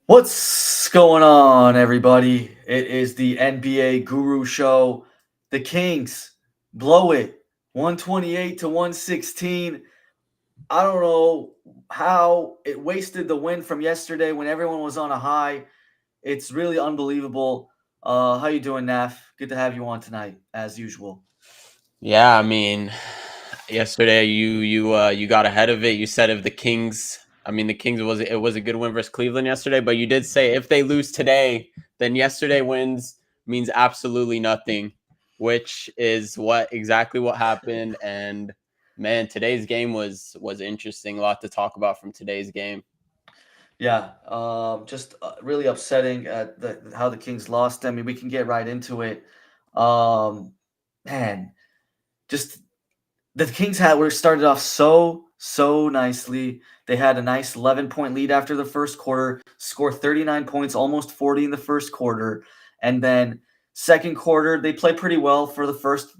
What's going on, everybody? It is the NBA Guru Show. The Kings blow it 128 to 116. I don't know how it wasted the win from yesterday when everyone was on a high. It's really unbelievable. How you doing, Naf? Good to have you on tonight, as usual. Yeah, I mean, yesterday you got ahead of it. You said if the Kings, the Kings was a good win versus Cleveland yesterday, but you did say if they lose today, then yesterday wins means absolutely nothing, which is exactly what happened. And man, today's game was interesting. A lot to talk about from today's game. Yeah, just really upsetting at how the Kings lost. I mean, we can get right into it. Um, man, just the Kings were started off so nicely. They had a nice 11-point lead after the first quarter, score 39 points, almost 40 in the first quarter, and then second quarter they play pretty well for the first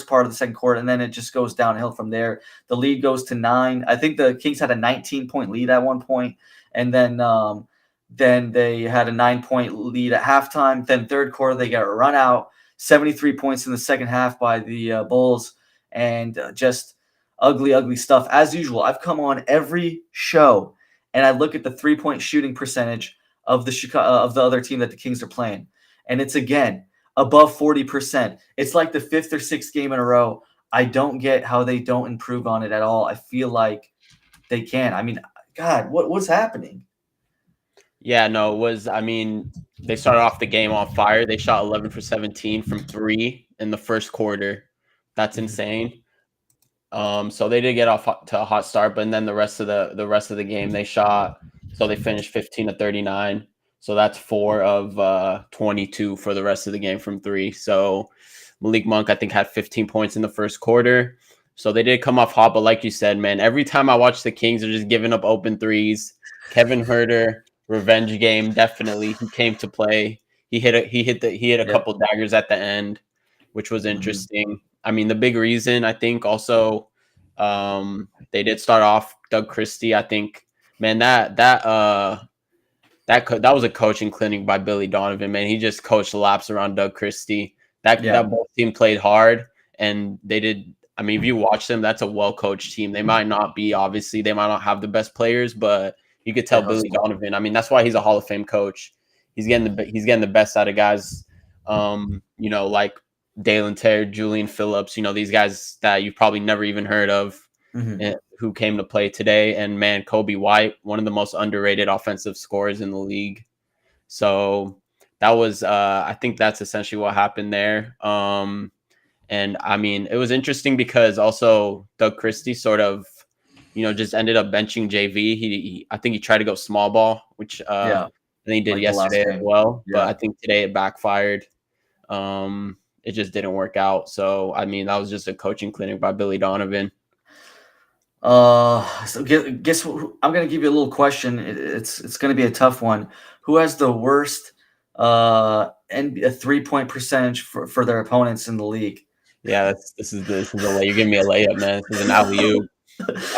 part of the second quarter, and then it just goes downhill from there. The lead goes to 9. I think the Kings had a 19-point lead at one point, and then they had a 9-point lead at halftime. Then third quarter they got run out, 73 points in the second half by the Bulls, and just ugly stuff. As usual, I've come on every show and I look at the 3-point shooting percentage of the other team that the Kings are playing, and it's again above 40%. It's like the fifth or sixth game in a row. I don't get how they don't improve on it at all. I feel like they can. I mean, God, what's happening? Yeah, no, it was. I mean, they started off the game on fire. They shot 11 for 17 from three in the first quarter. That's Mhm. insane. So they did get off to a hot start, but then the rest of the game they shot. So they finished 15 to 39. So that's 4 of 22 for the rest of the game from three. So Malik Monk, I think, had 15 points in the first quarter. So they did come off hot, but like you said, man, every time I watch the Kings, they're just giving up open threes. Kevin Herter, revenge game, definitely. He came to play. He hit a Yep. couple daggers at the end, which was Mhm. interesting. I mean, the big reason I think also they did start off Doug Christie. I think, man, that was a coaching clinic by Billy Donovan. Man, he just coached laps around Doug Christie. That Yeah. both team played hard, and they did. I mean, if you watch them, that's a well coached team. They might not be obviously they might not have the best players, but you could They tell Billy hustle. Donovan. I mean, that's why he's a Hall of Fame coach. He's getting the best out of guys. Like Dalen Terry, Julian Phillips. These guys that you've probably never even heard of, Mhm. who came to play today. And man, Kobe White, one of the most underrated offensive scorers in the league. So that was, I think that's essentially what happened there. And I mean, it was interesting because also Doug Christie sort of, just ended up benching JV. I think he tried to go small ball, which Yeah. I think he did Like the last yesterday as game. well. But Yeah. I think today it backfired. It just didn't work out. So I mean, that was just a coaching clinic by Billy Donovan. So guess I'm gonna give you a little question. It's gonna be a tough one. Who has the worst and a 3-point percentage for their opponents in the league? Yeah, this is a lay. You're giving me a layup, man. This is an alley oop.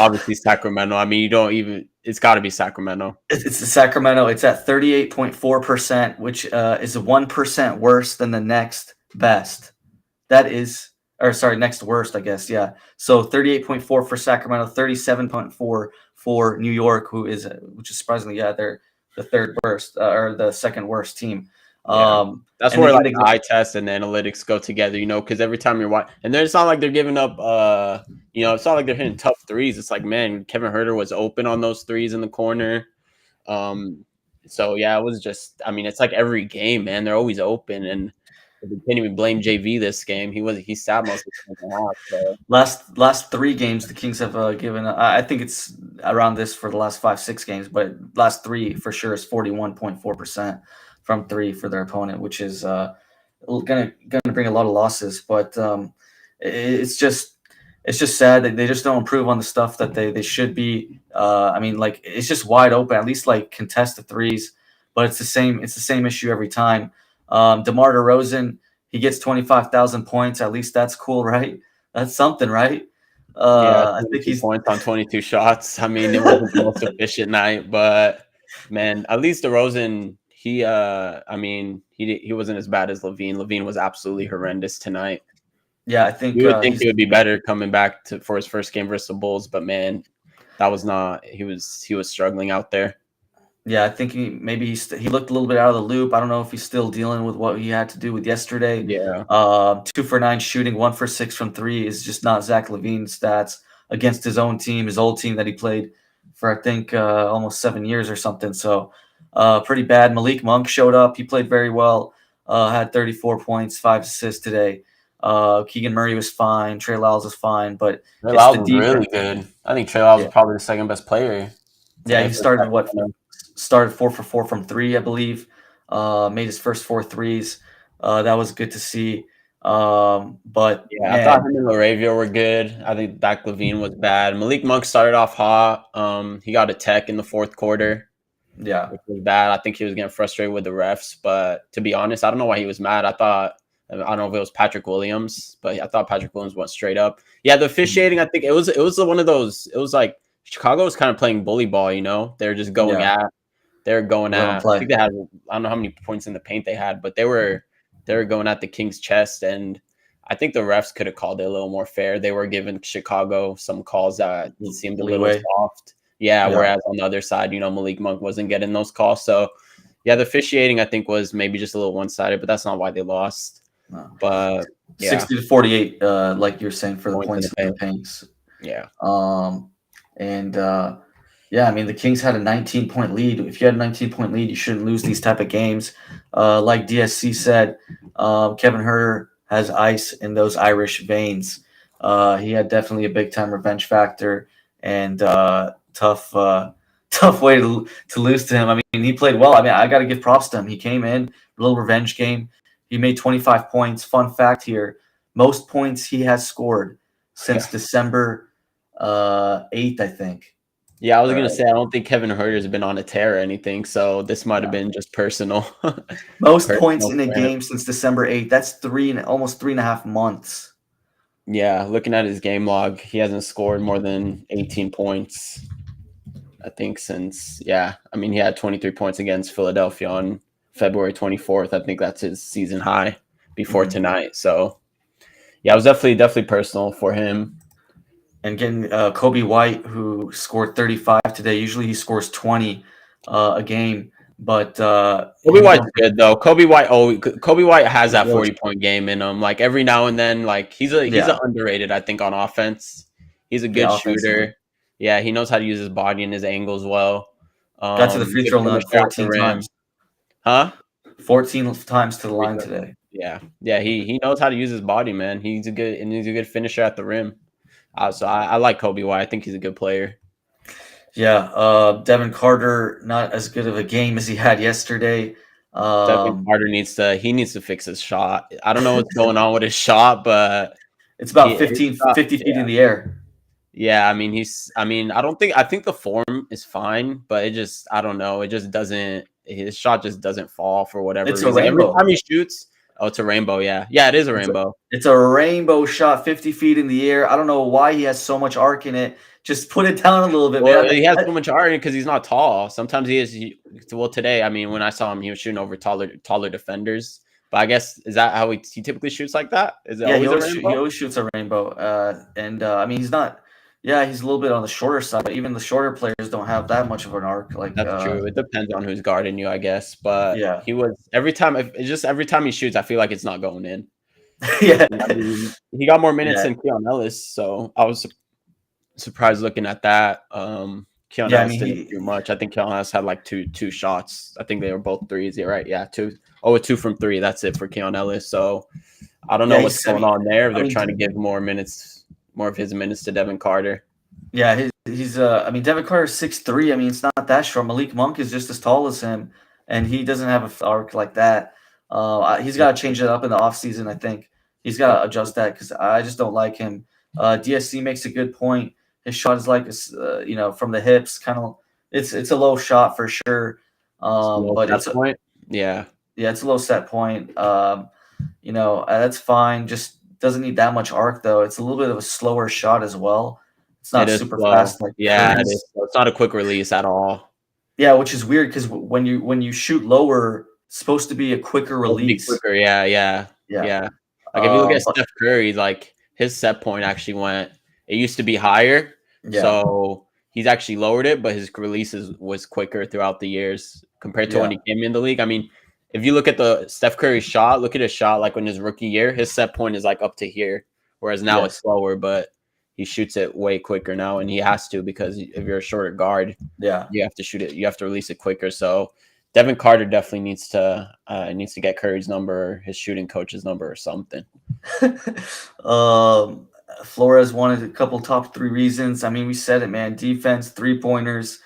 Obviously, Sacramento. I mean, you don't even. It's got to be Sacramento. It's the Sacramento. It's at 38.4%, which is 1% worse than the next best. That is, or sorry, next worst, I guess. Yeah. So 38.4 for Sacramento, 37.4 for New York, which is surprisingly, yeah, they're the third worst or the second worst team. Yeah, that's And where then like in the the eye test and the analytics go together. Because every time you're watching, and then it's not like they're giving up. It's not like they're hitting tough threes. It's like, man, Kevin Herter was open on those threes in the corner. Um, so yeah, it was just. I mean, it's like every game, man. They're always open, and we can't even blame JV this game. He sat most of the second half. So last three games, the Kings have given. I think it's around this for the last 5-6 games, but last three for sure is 41.4% from three for their opponent, which is gonna bring a lot of losses. But it's just sad that they just don't improve on the stuff that they should be. I mean, like it's just wide open. At least like contest the threes, but it's the same issue every time. DeMar DeRozan, he gets 25,000 points. At least that's cool, right? That's something, right? yeah, I think 22 he's points on 22 shots. I mean, it wasn't the most efficient night, but Man, at least DeRozan, I mean, he wasn't as bad as Levine. Levine was absolutely horrendous tonight. Yeah, I think You would think he's he would be better coming back for his first game versus the Bulls, but man, that was not. He was struggling out there. Yeah, I think he looked a little bit out of the loop. I don't know if he's still dealing with what he had to do with yesterday. Yeah, 2 for 9 shooting, 1 for 6 from three is just not Zach LaVine's stats against his own team, his old team that he played for I think almost 7 years or something. So pretty bad. Malik Monk showed up. He played very well. Had 34 points, 5 assists today. Keegan Murray was fine. Trey Lyles was fine, but Trey it's Lyles the was really defense. good. I think Trey Lyles Yeah, was probably the second best player yeah. today He for started 4 for 4 from three, I believe. Made his first four threes. That was good to see. But Yeah, I thought man, him and Laravia were good. I think Dak Levine was bad. Malik Monk started off hot. He got a tech in the fourth quarter, yeah, which was bad. I think he was getting frustrated with the refs. But to be honest, I don't know why he was mad. I don't know if it was Patrick Williams, but I thought Patrick Williams went straight up. Yeah, the officiating, I think it was one of those. It was like Chicago was kind of playing bully ball. They're just going yeah. at. They're going Let him at. I play. think they had. I don't know how many points in the paint they had, but they were going at the Kings' chest, and I think the refs could have called it a little more fair. They were giving Chicago some calls that seemed a little Leeway. soft. Yeah, Yeah. whereas on the other side, Malik Monk wasn't getting those calls. So, yeah, the officiating I think was maybe just a little one-sided, but that's not why they lost. No. But yeah, 60 to 48, like you're saying, for the points in the points in the paint. paints. Yeah, And yeah, I mean the Kings had a 19-point lead. If you had a 19-point lead, you shouldn't lose these type of games. Like DSC said, Kevin Herter has ice in those Irish veins. He had definitely a big time revenge factor and tough tough way to lose to him. I mean, he played well. I mean, I got to give props to him. He came in a little revenge game. He made 25 points. Fun fact here: most points he has scored since yeah, December 8th, I think. yeah. I was Uh, gonna say I don't think Kevin Herter's been on a tear or anything, so this might have yeah. been just personal, Most points personal in a for him. game since December 8th. That's almost 3.5 months. Yeah, looking at his game log, he hasn't scored more than 18 points. I think since I mean he had 23 points against Philadelphia on February 24th. I think that's his season high before Mhm. tonight. So yeah, it was definitely personal for him. And getting Kobe White, who scored 35 today. Usually he scores 20 a game, but Kobe him White's going good though. Kobe White has that for 40-point game in him. Like every now and then, like he's a yeah, underrated, I think, on offense. He's a good yeah, offensively. shooter. Yeah, he knows how to use his body and his angles well. Got to the free Good throw line finisher at the 14 rim. times. Huh? 14 times to the Free line throw. today. Yeah. He knows how to use his body, man. He's a good finisher at the rim. So I like Kobe White. I think he's a good player. Yeah, Devin Carter, not as good of a game as he had yesterday. Devin Um, Carter needs to fix his shot. I don't know what's going on with his shot, but it's about his 15, shot, 50 feet in the air. yeah. I think the form is fine, but I don't know. It just doesn't. His shot just doesn't fall for whatever It's a reason. Every rainbow. time he shoots, oh, it's a rainbow. Yeah, it is a It's a, rainbow. it's a rainbow shot, 50 feet in the air. I don't know why he has so much arc in it. Just put it down a little bit, Well, man. he has so much iron because he's not tall. Sometimes he is. Well, today, I mean, when I saw him, he was shooting over taller defenders. But I guess is that how he typically shoots like that? Is it Yeah, always a he rainbow? always shoots a rainbow. And I mean, he's not. Yeah, he's a little bit on the shorter side, but even the shorter players don't have that much of an arc. Like, That's true. It depends on who's guarding you, I guess. But yeah, he was every time he shoots, I feel like it's not going in. yeah, And, I mean, he got more minutes yeah, than Keon Ellis, so I was surprised looking at that. Keon yeah. I Ellis mean, didn't do much. I think Keon Ellis had like two shots. I think they were both threes. Yeah, right. Yeah, two. Oh, a two from three. That's it for Keon Ellis. So I don't know yeah. what's going on there. I They're mean, trying to give more of his minutes to Devin Carter. yeah, he's. I mean, Devin Carter's 6'3". I mean, it's not that short. Malik Monk is just as tall as him, and he doesn't have an arc like that. He's got to change it up in the offseason, I think. He's got to adjust that because I just don't like him. DSC makes a good point. His shot is like, from the hips, kind of. It's a low shot for sure. Low But set point. Yeah, it's a low set point. That's fine. Just doesn't need that much arc though. It's a little bit of a slower shot as well. It's it not is super slow. fast like Yeah, it Curry's. is. It's not a quick release at all. Yeah, which is weird because when you shoot lower, it's supposed to be a quicker Supposed to be release. quicker. Yeah, yeah, Yeah. yeah. Like if you look at But Steph Curry, like his set point actually went. It used to be higher, yeah, so he's actually lowered it, but his releases was quicker throughout the years compared to when yeah, he came in the league. I mean, if you look at the Steph Curry shot, look at his shot like in his rookie year, his set point is like up to here, whereas now it's yes, slower, but he shoots it way quicker now, and he has to because if you're a shorter guard, yeah. you have to shoot it, you have to release it quicker. So Devin Carter definitely needs to get Curry's number, or his shooting coach's number, or something. um, Flores wanted a couple top three reasons. I mean, we said it, man. Defense, 3 pointers,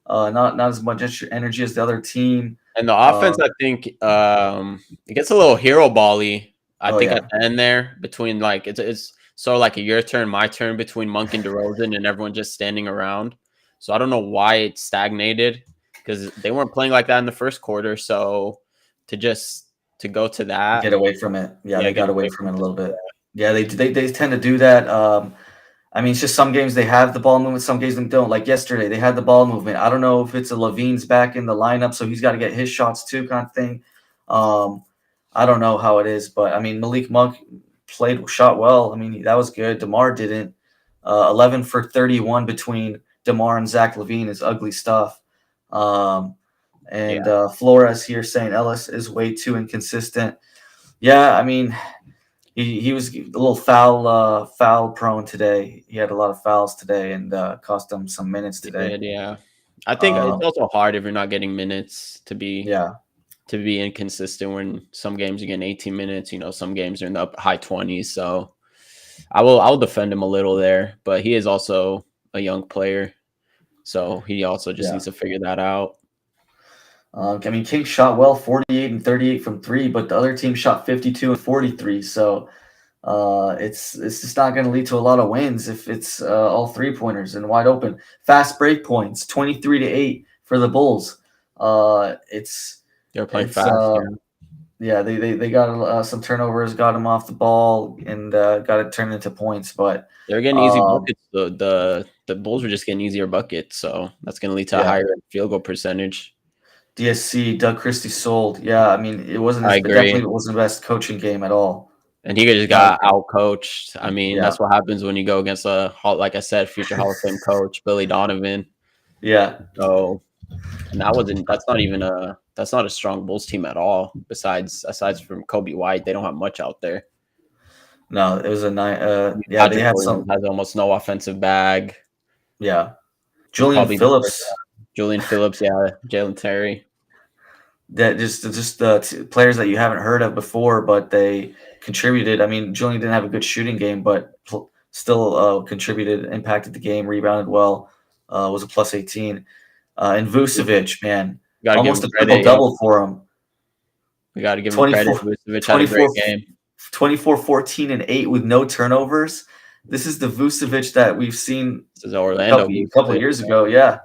not as much energy as the other team. And the Uh, offense, I think, it gets a little hero bally. I oh think at yeah, the end there, between like it's sort of like a your turn, my turn between Monk and DeRozan, and everyone just standing around. So I don't know why it stagnated because they weren't playing like that in the first quarter. So to just to go to that, get away from it. Yeah, yeah, they get got away away from from it a just little bit. Yeah, they tend to do that. I mean, it's just some games they have the ball movement, some games they don't. Like yesterday, they had the ball movement. I don't know if it's a Levine's back in the lineup, so he's got to get his shots too, kind of thing. Um, I don't know how it is, but I mean, Malik Monk shot well. I mean, that was good. DeMar didn't. 11 for 31 between DeMar and Zach Levine is ugly stuff. Um, and yeah. Flores here saying Ellis is way too inconsistent. Yeah, I mean, he was a little foul prone today. He had a lot of fouls today and cost him some minutes He today. did, yeah. I think it's Um, also hard if you're not getting minutes yeah, to be inconsistent when some games you're getting 18 minutes, some games are in the high 20s. So I'll defend him a little there, but he is also a young player. So he also just yeah. needs to figure that out. I mean, King shot well, 48 and 38 from three, but the other team shot 52 and 43. So it's just not going to lead to a lot of wins if it's all 3 pointers and wide open. Fast break points, 23-8 for the Bulls. It's They're playing it's fast. Yeah. yeah, they got some turnovers, got him off the ball, and got it turned into points. But They're getting easy um, buckets. The Bulls were just getting easier buckets. So that's going to lead to a yeah, higher field goal percentage. DSC Doug Christie sold. Yeah, I mean I it definitely agree. wasn't the best coaching game at all. And he just Not got out coached. I mean, yeah, that's what happens when you go against like I said, future Hall of Fame coach, Billy Donovan. yeah. So, and that's not a strong Bulls team at all. Aside from Kobe White, they don't have much out there. No, it was a night. I mean, Yeah, they Patrick had Williams some. has almost no offensive bag. Yeah, He'll Julian probably be first. Phillips. Julian Phillips, yeah, Jalen Terry. That just players that you haven't heard of before, but they contributed. I mean, Julian didn't have a good shooting game, but still contributed, impacted the game, rebounded well. Was a plus 18. And Vucevic, man, We got to give almost him a triple credit. Yep, double for him. we got to give him credit. 24, Vucevic had a great 24, game. 24, 14, and 8 with no turnovers. This is the Vucevic that we've seen This is a Orlando couple Vucevic. years ago. Yeah.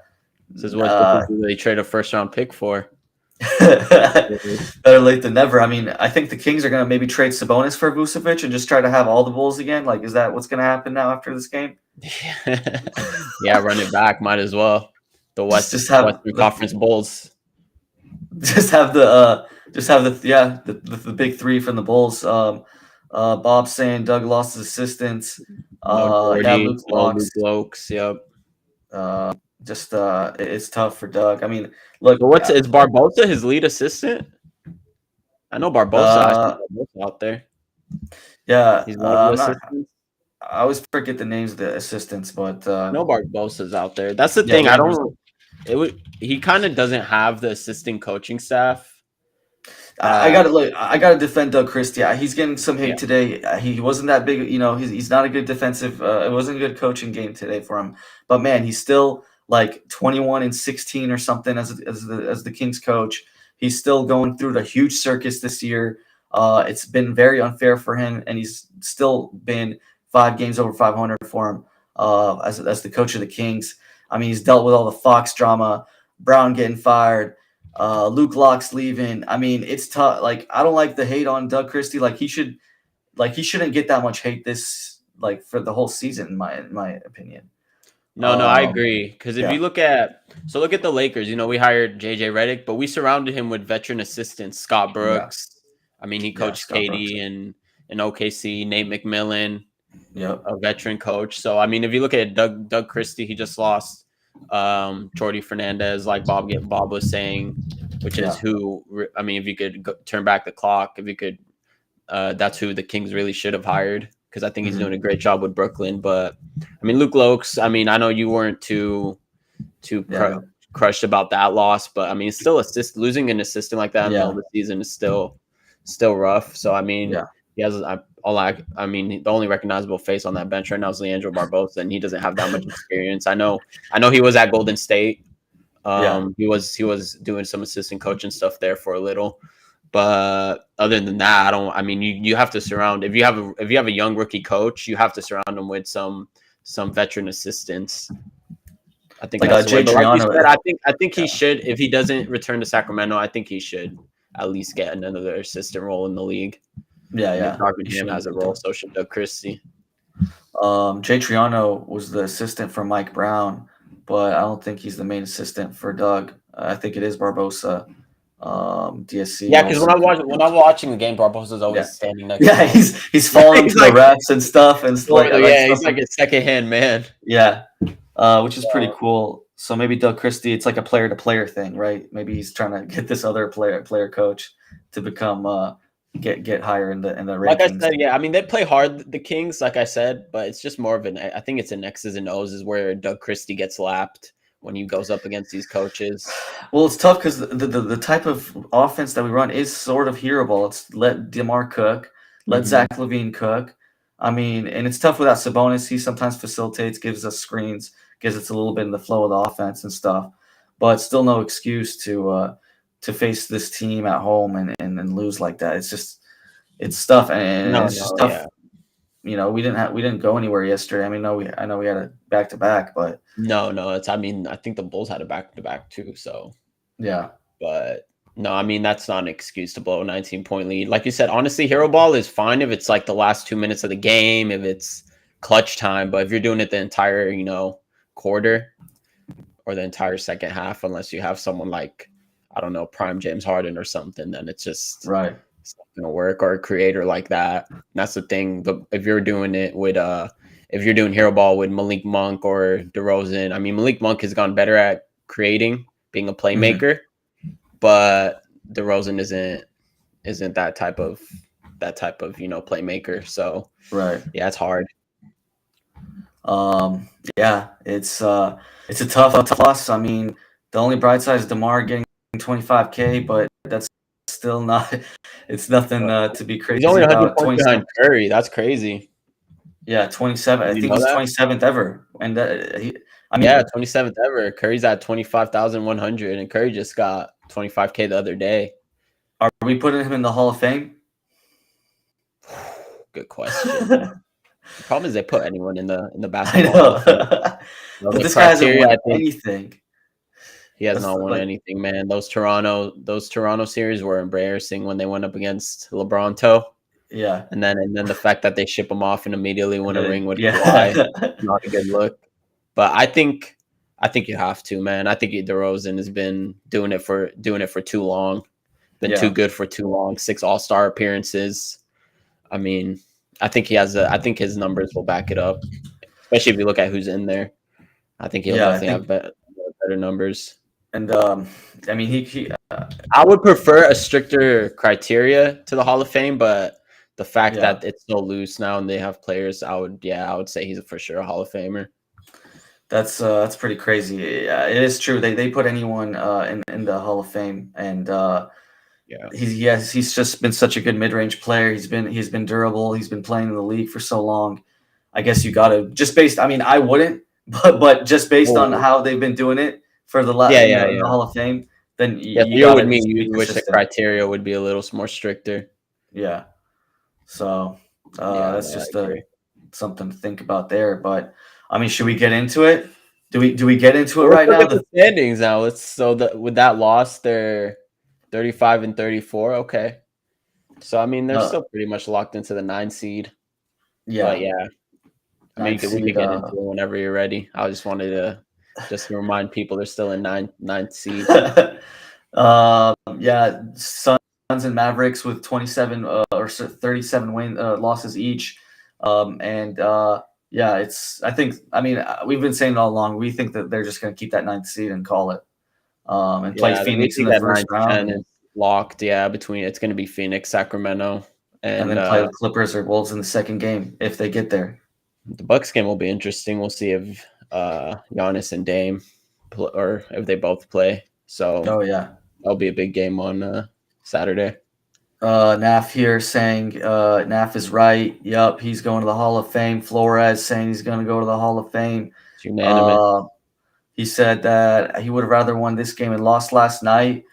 This is who they trade a first round pick for. Better late than never. I mean, I think the Kings are going to maybe trade Sabonis for Vucevic and just try to have all the Bulls again. Like, is that what's going to happen now after this game? Yeah, run it back. Might as well. The Just have Western Conference Bulls. just have the big three from the Bulls. Bob saying Doug lost his assistants. No Yeah, Jordy, Luke no Locks. Luke Lokes. Yep. It's tough for Doug. I mean, look, So is Barbosa his lead assistant? I know Barbosa. I see uh, Barbosa out there. yeah, He's one of the I'm not. assistants. I always forget the names of the assistants, but No Barbosa's out there. That's the yeah, thing. I Landers. don't. He kind of doesn't have the assistant coaching staff. I gotta defend Doug Christie. He's getting some hate Yeah. today. He wasn't that big. He's not a good defensive. It wasn't a good coaching game today for him. But man, he's still like 21 and 16 or something as the Kings coach. He's still going through the huge circus this year. It's been very unfair for him, and he's still been 5 games over 500 for him as the coach of the Kings. I mean, he's dealt with all the Fox drama, Brown getting fired. Luke Locke's leaving. I mean, it's tough. Like, I don't like the hate on Doug Christie. He shouldn't get that much hate this for the whole season, in my opinion. No, I agree. Because if Yeah, you look at the Lakers, we hired JJ Redick, but we surrounded him with veteran assistants, Scott yeah, Brooks. I mean, he yeah. coached Scott Brooks. KD in OKC, Nate McMillan, Yep. a veteran coach. So I mean, if you look at Doug Christie, he just lost Jordy Fernandez, like Bob was saying, which is Yeah. who I mean, if you could turn back the clock, if you could, that's who the Kings really should have hired because I think he's doing a great job with Brooklyn. But I mean, Luke Lokes. I mean, I know you weren't too Yeah. crushed about that loss, but I mean, it's still losing an assistant like that in the middle Yeah. of the season is still rough. So I mean, Yeah. he has I mean, the only recognizable face on that bench right now is Leandro Barbosa, and he doesn't have that much experience. I know he was at Golden State. Yeah. He was doing some assistant coaching stuff there for a little. But other than that, I don't. I mean, you have to surround if you have a young rookie coach, you have to surround him with some veteran assistants. I think Like that's the way. Jay But like you Triano. said, I think he Yeah. should, if he doesn't return to Sacramento, I think he should at least get another assistant role in the league. Yeah. I mean, Yeah. Darvin He Ham should. has a role, so should Doug Christie. Jay Triano was the assistant for Mike Brown, but I don't think he's the main assistant for Doug. I think it is Barbosa. DSC Yeah, because also. when I'm watching the game, Barbosa's Yeah. always standing next to Yeah, him. he's falling He's to the like, refs and stuff, and it's like yeah, stuff. he's like a second hand man. Yeah, which is pretty cool. So maybe Doug Christie, it's like a player to player thing, right? Maybe he's trying to get this other player coach to become get higher in the Like I rankings. said, yeah, I mean they play hard, the Kings, like I said, but it's just more of I think it's an X's and O's is where Doug Christie gets lapped when he goes up against these coaches. Well, it's tough because the type of offense that we run is sort of hero ball. It's let DeMar cook, let Zach LaVine cook. I mean, and it's tough without Sabonis. He sometimes facilitates, gives us screens, gives us a little bit in the flow of the offense and stuff. But still, no excuse to face this team at home and lose like that. It's tough, and it's just tough. Yeah. You know, we didn't go anywhere yesterday. I mean, I know we had a back to back, but No, it's. I mean, I think the Bulls had a back to back too. So yeah, but no, I mean that's not an excuse to blow a 19-point lead. Like you said, honestly, hero ball is fine if it's like the last 2 minutes of the game, if it's clutch time. But if you're doing it the entire, quarter or the entire second half, unless you have someone like, I don't know, prime James Harden or something, then it's just right. it's not gonna work. Or a creator like that. And that's the thing. But if you're doing it with if you're doing hero ball with Malik Monk or DeRozan, I mean Malik Monk has gone better at creating, being a playmaker, but DeRozan isn't that type of playmaker. So Right. yeah, it's hard. Yeah, it's a tough loss. I mean, the only bright side is DeMar getting 25K, but that's still not. It's nothing to be He's crazy only 100 about. points 27. behind Curry. That's crazy. Yeah, 27. I You think know he's that? 27th ever, and I mean, Yeah, 27th ever. Curry's at 25,100, and Curry just got 25K the other day. are we putting him in the Hall of Fame? Good question. The problem is they put anyone in the I basketball. know, but this guy hasn't won anything. He has That's not won anything, man. Those Toronto series were embarrassing when they went up against LeBronto. Yeah, And then the fact that they ship him off and immediately win a ring with yeah. Kawhi, not a good look. But I think you have to, man. I think DeRozan has been doing it for too long. Been too good for too long. 6 All-Star appearances. I mean, I think I think his numbers will back it up, especially if you look at who's in there. I think he'll definitely have better numbers. And I mean, he I would prefer a stricter criteria to the Hall of Fame, but the fact that it's so loose now and they have players, I would say he's for sure a Hall of Famer. That's pretty crazy. Yeah, it is true. They put anyone in the Hall of Fame, and he's just been such a good mid range player. He's been durable. He's been playing in the league for so long. I guess you got to just based. I mean, I wouldn't, but just based on how they've been doing it for the the Hall of Fame, then you got to you wish the criteria would be a little more stricter. Yeah. So that's just something to think about there. But I mean, should we get into it? Do we get into it right now? The standings now. With that loss, they're 35 and 34. Okay. So I mean, they're still pretty much locked into the 9 seed. Yeah. But yeah. I mean, ninth we seed. could get into it whenever you're ready. I just wanted to remind people they're still in ninth seed. Yeah, Suns and Mavericks with 27 or 37 losses each. Yeah, we've been saying all along, we think that they're just going to keep that ninth seed and call it. And play Yeah, we Phoenix in think the that first 9-10 round, is locked. Yeah, between it's going to be Phoenix, Sacramento, and and then play the Clippers or Wolves in the second game if they get there. the Bucks game will be interesting. We'll see if Giannis and Dame or if they both play. So Oh yeah. that'll be a big game on Saturday. Naf here saying Naf is right. Yup, he's going to the Hall of Fame. Flores saying he's going to go to the Hall of Fame. It's unanimous. He said that he would have rather won this game and lost last night.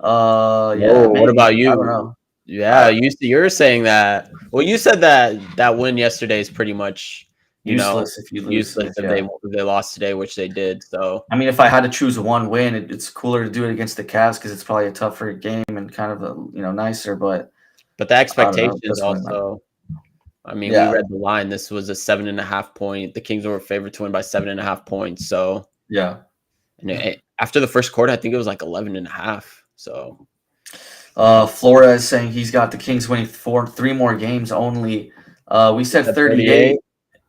Yeah, Whoa, maybe. what about you? I don't know. Yeah, you're saying that. Well, you said that win yesterday is pretty much Useless if you lose. useless if they lost today, which they did. So I mean, if I had to choose one win, it's cooler to do it against the Cavs because it's probably a tougher game and kind of nicer. But the expectations really also. I mean, Yeah. we read the line. This was a 7.5 point. The Kings were favored to win by 7.5 points. So yeah. and after the first quarter, I think it was like 11.5. So Flores saying he's got the Kings winning 3 more games only. We said 38.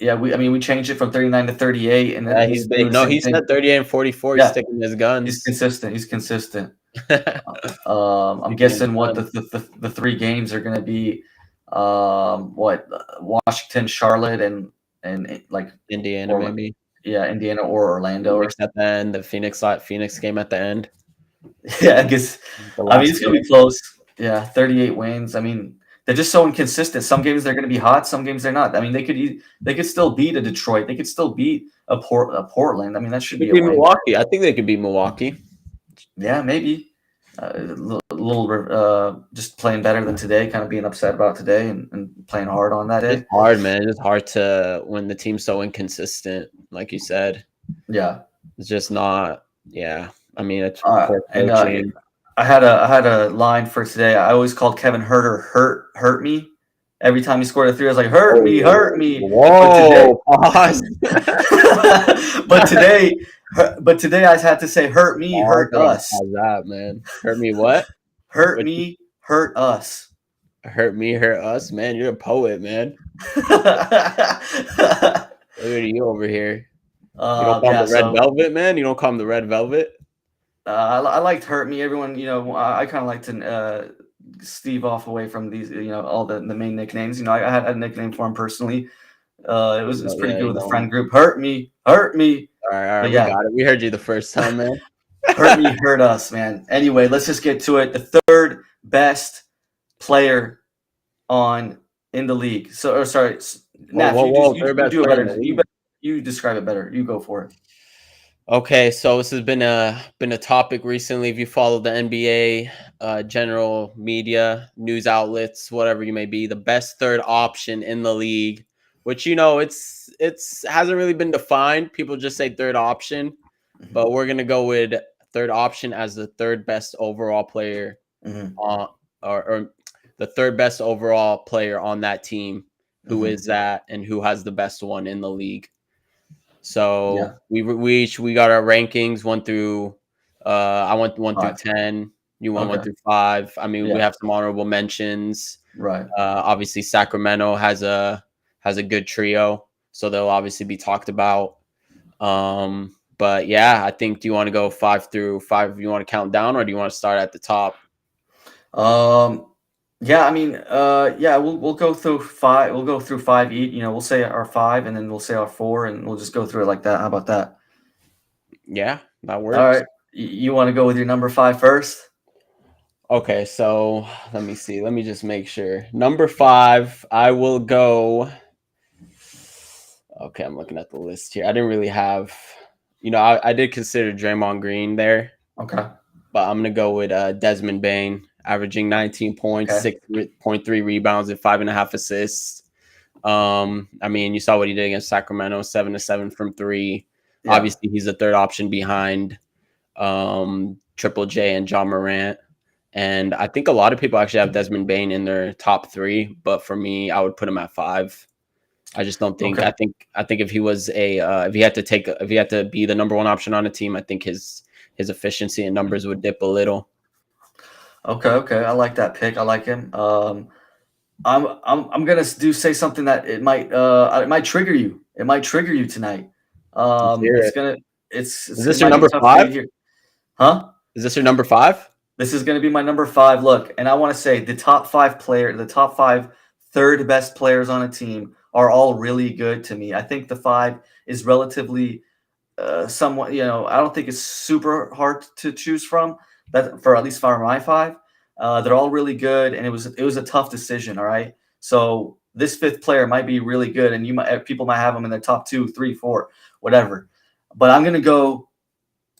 Yeah, we changed it from 39 to 38, and then he's big. No, he said 38 and 44. He's sticking his guns. He's consistent. I'm guessing what the 3 games are going to be. Washington, Charlotte, and like Indiana, maybe. Yeah, Indiana or Orlando. Phoenix at the end, the Phoenix game at the end. Yeah, I guess. I mean, it's going to be close. Yeah, 38 wins. I mean, they're just so inconsistent. Some games they're going to be hot, some games they're not. I mean, they could still beat a Detroit. They could still beat a Portland. I mean, that should be a win. Milwaukee. I think they could beat Milwaukee. Yeah, maybe. A little just playing better than today, kind of being upset about today and playing hard on that day. It's hard, man. It's hard to when the team's so inconsistent, like you said. Yeah. It's just not. Yeah. I mean, it's and I had a line for today. I always called Kevin Huerter hurt me. Every time he scored a 3, I was like, hurt me. Whoa! But today I had to say, hurt me, hurt us. How's that, man? Hurt me what? Hurt me, hurt us. Hurt me, hurt us, man. You're a poet, man. Look at you over here. You don't call him the Red Velvet, man? You don't call him the Red Velvet? I liked hurt me. Everyone, I kind of like to Steve off away from these, all the main nicknames. I had a nickname for him personally. It was pretty good with the friend group. Hurt me. All right, we got it. We heard you the first time, man. Hurt me, hurt us, man. Anyway, let's just get to it. The 3rd best player in the league. So, sorry, Naf, you describe it better. You go for it. Okay, so this has been a topic recently. If you follow the NBA, general media, news outlets, whatever you may be, the best 3rd option in the league, which it's hasn't really been defined. People just say 3rd option, but we're gonna go with 3rd option as the 3rd best overall player, or the 3rd best overall player on that team. Who is that, and who has the best one in the league? So we got our rankings 1 through I went 1 through 10. You went 1 through 5. I mean, we have some honorable mentions. Right. Obviously, Sacramento has a good trio, so they'll obviously be talked about. But yeah, I think. Do you want to go 5 through 5? You want to count down, or do you want to start at the top? Yeah, I mean, we'll go through 5. We'll go through 5 each. We'll say our 5, and then we'll say our 4, and we'll just go through it like that. How about that? Yeah, that works. All right. You want to go with your number 5 first? Okay, so let me see. Let me just make sure. Number 5, I will go. Okay, I'm looking at the list here. I didn't really have, I did consider Draymond Green there. Okay. But I'm going to go with Desmond Bane, averaging 19 points, 6.3 rebounds, and 5.5 assists. I mean, you saw what he did against Sacramento, 7 of 7 from 3. Yeah. Obviously, he's the 3rd option behind Triple J and John Morant. And I think a lot of people actually have Desmond Bane in their top 3. But for me, I would put him at 5. I just don't think. Okay. I think if he was if he had to be the number one option on a team, I think his efficiency and numbers would dip a little. Okay. I like that pick. I like him. I'm gonna say something that it might trigger you. It might trigger you tonight. Let's hear It's it. gonna Is it this your might be number tough for you to five? hear, huh? Is this your number five? This is gonna be my number five. Look, and I want to say the top five third best players on a team are all really good to me. I think the five is relatively somewhat, I don't think it's super hard to choose from. That for at least for my five, they're all really good, and it was a tough decision. All right, so this fifth player might be really good, and people might have them in their top 2, 3, 4, whatever. But I'm gonna go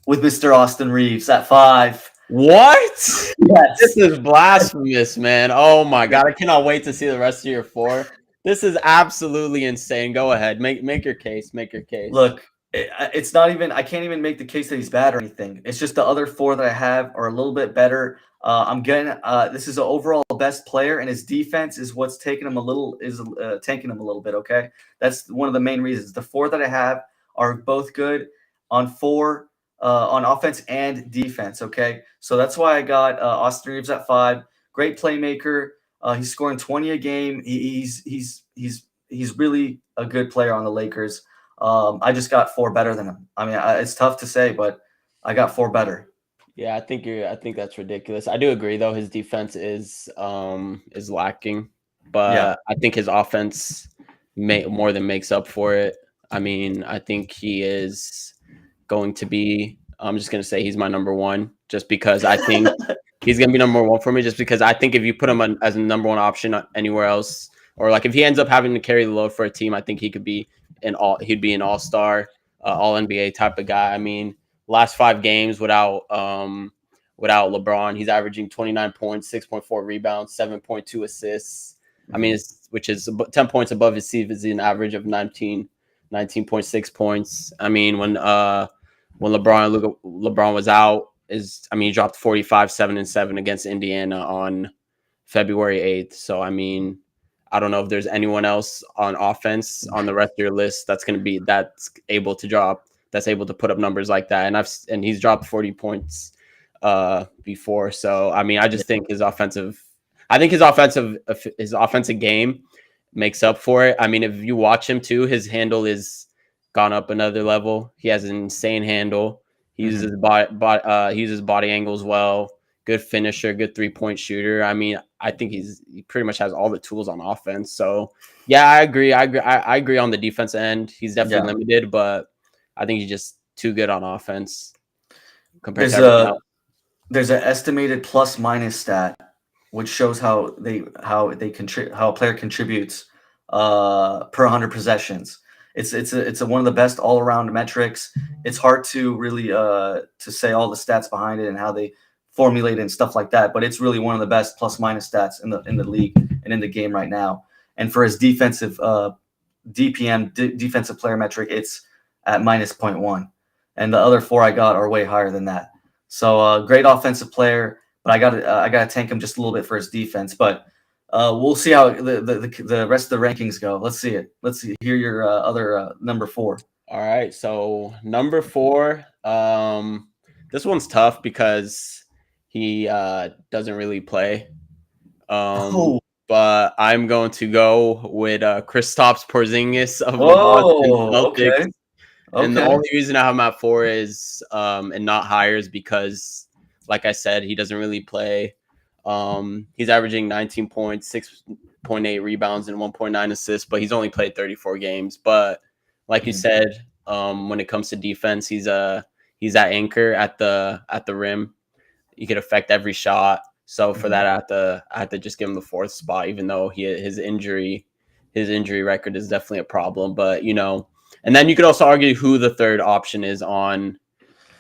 with Mr. Austin Reeves at 5. What? This Yes. is blasphemous, man. Oh my god, I cannot wait to see the rest of your 4. This is absolutely insane. Go ahead, make your case. Make your case. Look, it's not even. I can't even make the case that he's bad or anything. It's just the other 4 that I have are a little bit better. I'm getting. This is an overall best player, and his defense is what's taking him a little tanking him a little bit. Okay, that's one of the main reasons. The 4 that I have are both good on offense and defense. Okay, so that's why I got Austin Reeves at 5. Great playmaker. He's scoring 20 a game. He's really a good player on the Lakers. I just got 4 better than him. I mean, it's tough to say, but I got 4 better. Yeah, I think that's ridiculous. I do agree though. His defense is lacking, but Yeah. I think his offense more than makes up for it. I mean, I think he is going to be. I'm just gonna say he's my number 1, just because I think he's gonna be number 1 for me. Just because I think if you put him as a number 1 option anywhere else, or like if he ends up having to carry the load for a team, I think he could be he'd be an all-star, all NBA type of guy. I mean, last 5 games without LeBron, he's averaging 29 points, 6.4 rebounds, 7.2 assists. I mean, which is 10 points above his season average of 19.6 points. I mean, when LeBron was out, he dropped 45, 7 and 7 against Indiana on February 8th. So I mean, I don't know if there's anyone else on offense on the rest of your list that's able to put up numbers like that. And he's dropped 40 points before. So I mean, I just think his offensive game makes up for it. I mean, if you watch him too, his handle is gone up another level. He has an insane handle. He uses his body angles well. Good finisher, good 3-point shooter. I mean, I think he pretty much has all the tools on offense. So yeah, I agree. I agree on the defense end. He's definitely limited, but I think he's just too good on offense compared to everything else. There's an estimated plus minus stat which shows how a player contributes per 100 possessions. It's one of the best all around metrics. It's hard to really to say all the stats behind it and how they formulate it and stuff like that, but it's really one of the best plus minus stats in the league and in the game right now. And for his defensive DPM defensive player metric, it's at minus 0.1, and the other 4 I got are way higher than that. So great offensive player, but I gotta tank him just a little bit for his defense. But we'll see how the rest of the rankings go. Let's see it. Let's hear your other number 4. All right, so number 4. This one's tough because he doesn't really play. But I'm going to go with Kristaps Porzingis of the Boston Celtics. Okay. And the only reason I have him at 4 is and not higher is because, like I said, he doesn't really play. He's averaging 19 points, 6.8 rebounds, and 1.9 assists, but he's only played 34 games. But like you said, when it comes to defense, he's that anchor at the rim. He could affect every shot. So for that, I have to just give him the 4th spot, even though his injury record is definitely a problem. But and then you could also argue who the 3rd option is on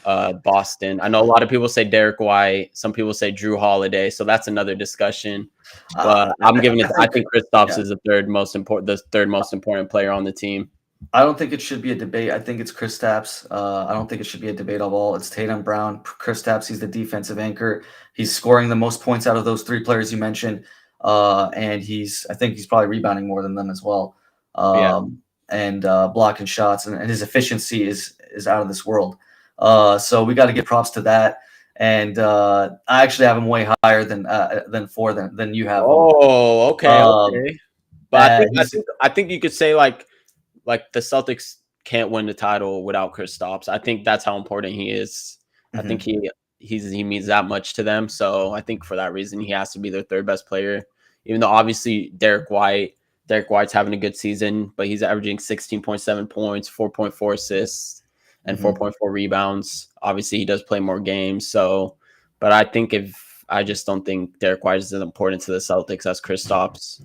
Boston. I know a lot of people say Derek White. Some people say Drew Holiday. So that's another discussion. But I'm giving it. I think Kristaps is the third most important player on the team. I don't think it should be a debate. I think it's Kristaps. I don't think it should be a debate at all. It's Tatum, Brown, Kristaps. He's the defensive anchor. He's scoring the most points out of those 3 players you mentioned, and I think he's probably rebounding more than them as well. and blocking shots, and his efficiency is out of this world. So we got to give props to that. And I actually have him way higher than 4 than you have him. Oh, okay, okay. But I think you could say like the Celtics can't win the title without Kristaps. I think that's how important he is. I think he means that much to them. So I think for that reason he has to be their third best player. Even though obviously Derek White's having a good season, but he's averaging 16.7 points, 4.4 assists, and 4.4 rebounds. Obviously he does play more games. So, but I just don't think Derek White is as important to the Celtics as Kristaps.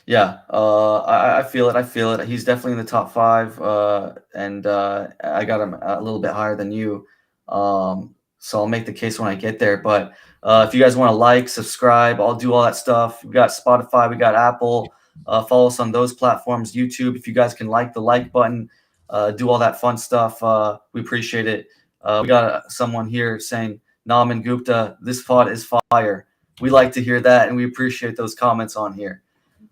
Yeah, I feel it. I feel it. He's definitely in the top 5, and I got him a little bit higher than you. So I'll make the case when I get there. But if you guys want to like, subscribe, I'll do all that stuff. We got Spotify, we got Apple. Follow us on those platforms. YouTube, if you guys can like the like button, do all that fun stuff. We appreciate it. We got someone here saying, Naman Gupta, this pod is fire. We like to hear that, and we appreciate those comments on here.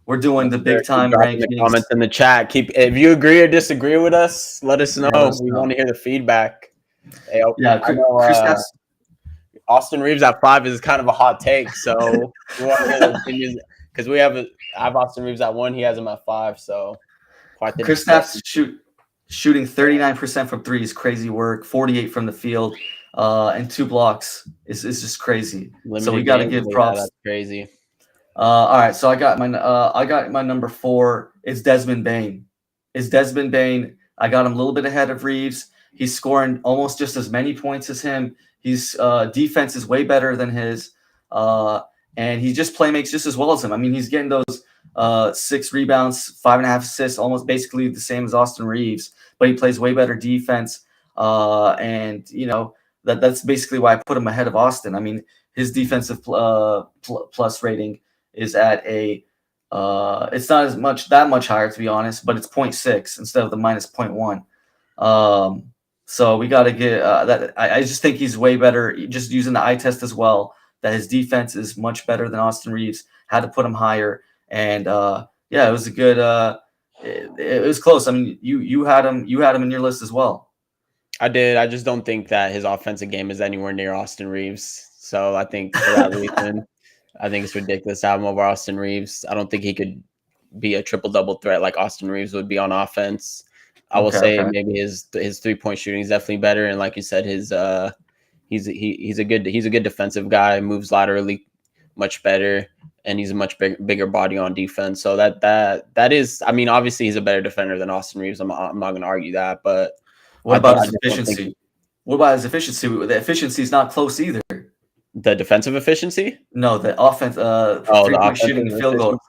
We're doing the big time rankings. Comments in the chat. If you agree or disagree with us, let us know. We want to hear the feedback. Hey, yeah, Austin Reeves at 5 is kind of a hot take, so we want to hear the opinions because I have Austin Reeves at 1. He has him at 5. So Kristaps shooting 39% from 3 is crazy work. 48 from the field, and 2 blocks is just crazy. So we got to give props. That's crazy. All right, so I got my number 4. It's Desmond Bane. I got him a little bit ahead of Reeves. He's scoring almost just as many points as him. His defense is way better than his, and he just makes just as well as him. I mean, he's getting those 6 rebounds, 5.5 assists, almost basically the same as Austin Reeves, but he plays way better defense. And that's basically why I put him ahead of Austin. I mean, his defensive plus rating is at a it's not that much higher, to be honest, but it's 0.6 instead of the minus 0.1. So we got to get that. I just think he's way better. Just using the eye test as well, that his defense is much better than Austin Reeves. Had to put him higher, and it was a good. It was close. I mean, you had him in your list as well. I did. I just don't think that his offensive game is anywhere near Austin Reeves. So I think for that reason, I think it's ridiculous to have him over Austin Reeves. I don't think he could be a triple-double threat like Austin Reeves would be on offense. I will say maybe his 3-point shooting is definitely better, and like you said, he's a good defensive guy, moves laterally much better, and he's a much bigger body on defense. So that is, I mean, obviously he's a better defender than Austin Reeves. I'm not going to argue that, but what about his efficiency? The efficiency is not close either. The defensive efficiency? No, the offense. Three-point shooting and field goal.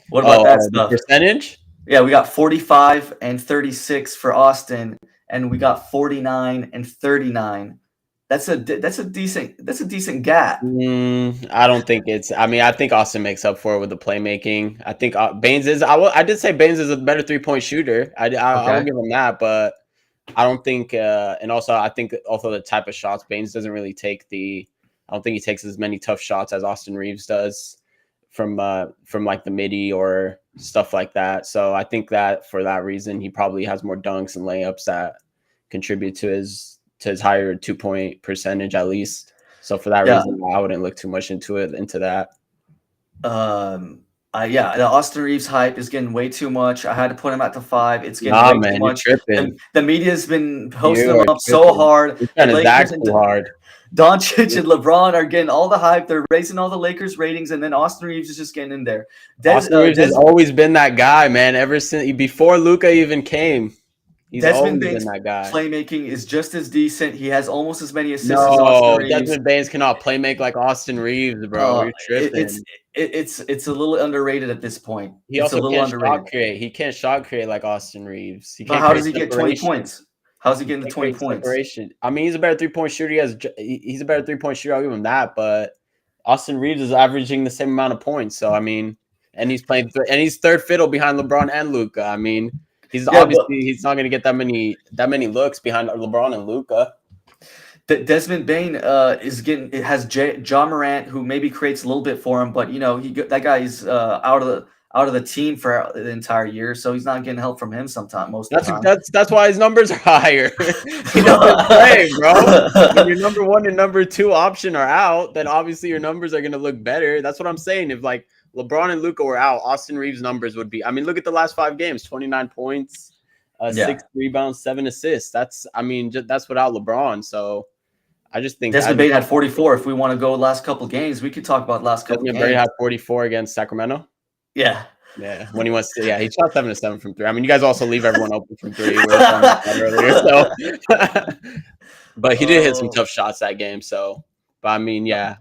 What about that stuff? Percentage? Yeah, we got 45 and 36 for Austin, and we got 49 and 39. That's a decent gap. I don't think it's. I mean, I think Austin makes up for it with the playmaking. I think Baines is. I did say Baines is a better 3-point shooter. I will give him that, but I don't think. And also, I think also the type of shots Baines doesn't really take I don't think he takes as many tough shots as Austin Reeves does from like the midi or stuff like that. So I think that for that reason, he probably has more dunks and layups that contribute to his higher 2-point percentage at least. So for that reason, I wouldn't look too much into that. The Austin Reeves hype is getting way too much. I had to put him at the 5. It's getting way too much. The media's been posting him up so hard. You're trying to zag too hard. Doncic and LeBron are getting all the hype. They're raising all the Lakers ratings, and then Austin Reeves is just getting in there. Austin Reeves has always been that guy, man. Ever since before Luka even came, he's always been that guy. Playmaking is just as decent. He has almost as many assists as Austin Reeves. Desmond Baines cannot playmake like Austin Reeves, bro. You're tripping. It's a little underrated at this point. He also can't shot create. He can't shot create like Austin Reeves. But how does he get 20 points? How's he getting the 20 points? Separation. I mean, he's a better 3-point shooter. He's a better 3-point shooter. I'll give him that. But Austin Reeves is averaging the same amount of points. So I mean, and he's playing and he's third fiddle behind LeBron and Luka. I mean, he's not going to get that many looks behind LeBron and Luka. Desmond Bane has Ja Morant, who maybe creates a little bit for him, but that guy is out of out of the team for the entire year, so he's not getting help from him most of the time. That's why his numbers are higher. He doesn't play, bro. When your number 1 and number 2 option are out, then obviously your numbers are gonna look better. That's what I'm saying. If like LeBron and Luka were out, Austin Reeves' numbers would be. I mean, look at the last 5 games: 29 points, 6 rebounds, 7 assists. That's without LeBron. So I just think Desmond Bane had 44. If we want to go last couple games, we could talk about last couple games. Desmond Bane had 44 against Sacramento. Yeah. Yeah, when he wants to, he shot 7 of 7 from 3. I mean, you guys also leave everyone open from 3. We were talking about that earlier, so. But he did hit some tough shots that game. So, but I mean, yeah.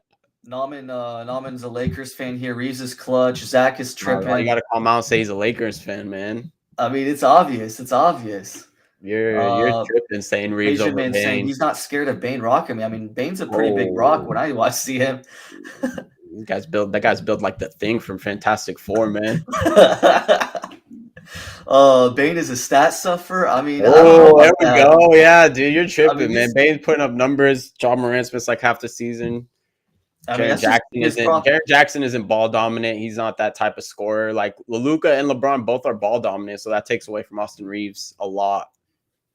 Nauman's a Lakers fan here. Reeves is clutch. Zach is tripping. You got to come out and say he's a Lakers fan, man. I mean, it's obvious. It's obvious. You're tripping saying Reeves over Bane. Saying he's not scared of Bane rocking me. I mean, Bane's a pretty big rock when I see him. That guy's built like the Thing from Fantastic Four, man. Bane is a stat suffer. I mean, there we go. Yeah, dude, you're tripping, man. Bane's putting up numbers. John Morant's missed like half the season. Jaren Jackson isn't ball dominant. He's not that type of scorer. Like Luka and LeBron both are ball dominant, so that takes away from Austin Reeves a lot.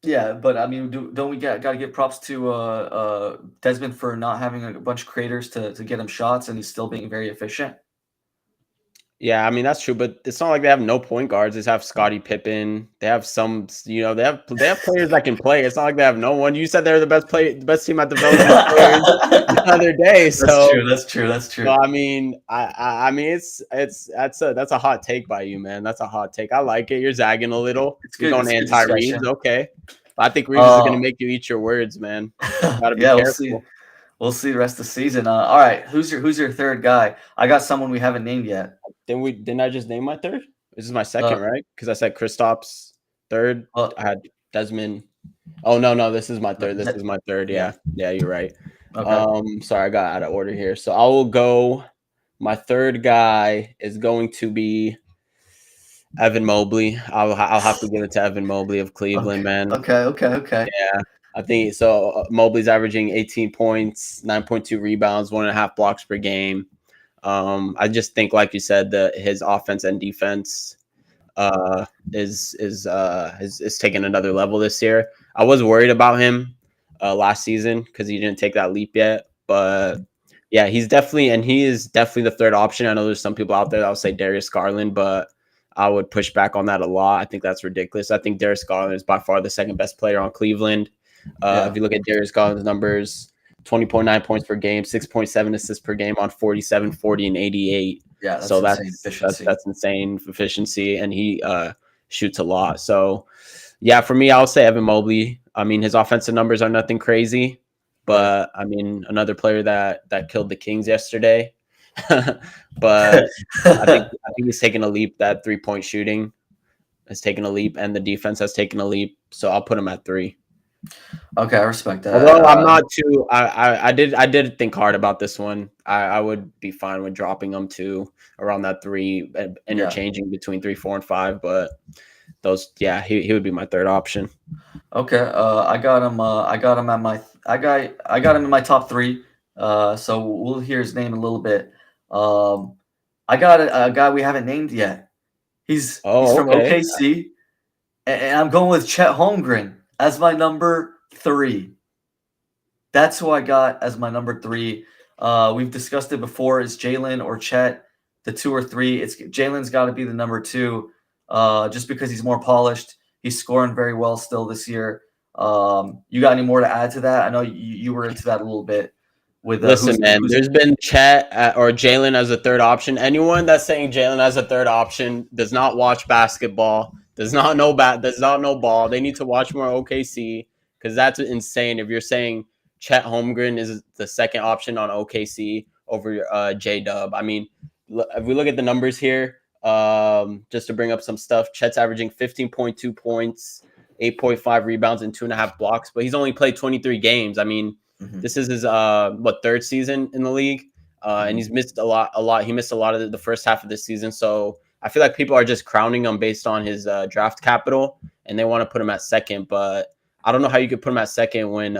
Yeah, but I mean, don't we got to give props to Desmond for not having a bunch of creators to get him shots, and he's still being very efficient. Yeah, I mean that's true, but it's not like they have no point guards. They have Scottie Pippen. They have some, they have players that can play. It's not like they have no one. You said they're the best team at developing players the other day. So that's true. So, I mean, I mean, that's a hot take by you, man. That's a hot take. I like it. You're zagging a little. You're going anti-Reeves, okay? But I think Reeves is going to make you eat your words, man. Gotta be careful. We'll see the rest of the season. All right, who's your third guy? I got someone we haven't named yet. Didn't I just name my third? This is my second, right? Because I said Kristaps third. I had Desmond. Oh no, this is my third. This is my third. Yeah, you're right. Okay. Sorry, I got out of order here. So I will go. My third guy is going to be Evan Mobley. I'll have to give it to Evan Mobley of Cleveland, man. Okay. Yeah. I think so. Mobley's averaging 18 points, 9.2 rebounds, 1.5 blocks per game. I just think, like you said, his offense and defense is taking another level this year. I was worried about him last season because he didn't take that leap yet, but yeah, he is definitely the third option. I know there's some people out there that will say Darius Garland, but I would push back on that a lot. I think that's ridiculous. I think Darius Garland is by far the second best player on Cleveland. If you look at Darius Garland's numbers, 20.9 points per game, 6.7 assists per game on 47, 40, and 88. Yeah, that's insane efficiency, and he shoots a lot. So, yeah, for me, I'll say Evan Mobley. I mean, his offensive numbers are nothing crazy, but I mean, another player that killed the Kings yesterday. But I think he's taken a leap. That 3-point shooting has taken a leap, and the defense has taken a leap. So I'll put him at 3. Okay, I respect that. Although I'm not too. I did think hard about this one. I would be fine with dropping them to around that 3, interchanging between 3, 4, and 5. But those, he would be my third option. Okay, I got him. I got him in my top 3. So we'll hear his name in a little bit. I got a guy we haven't named yet. He's from OKC, and I'm going with Chet Holmgren as my number 3. That's who I got as my number 3. We've discussed it before. Is Jalen or Chet the 2 or 3? Jalen's got to be the number 2, just because he's more polished. He's scoring very well still this year. You got any more to add to that? I know you were into that a little bit. Listen, man, there's been Chet or Jalen as a third option. Anyone that's saying Jalen as a third option does not watch basketball, does not know ball. They need to watch more OKC, because that's insane. If you're saying Chet Holmgren is the second option on OKC over J-Dub. I mean, if we look at the numbers here, just to bring up some stuff, Chet's averaging 15.2 points, 8.5 rebounds, and 2.5 blocks, but he's only played 23 games. I mean, this is his third season in the league, and he's missed a lot. He missed a lot of the first half of this season, so I feel like people are just crowning him based on his draft capital, and they want to put him at second. But I don't know how you could put him at second when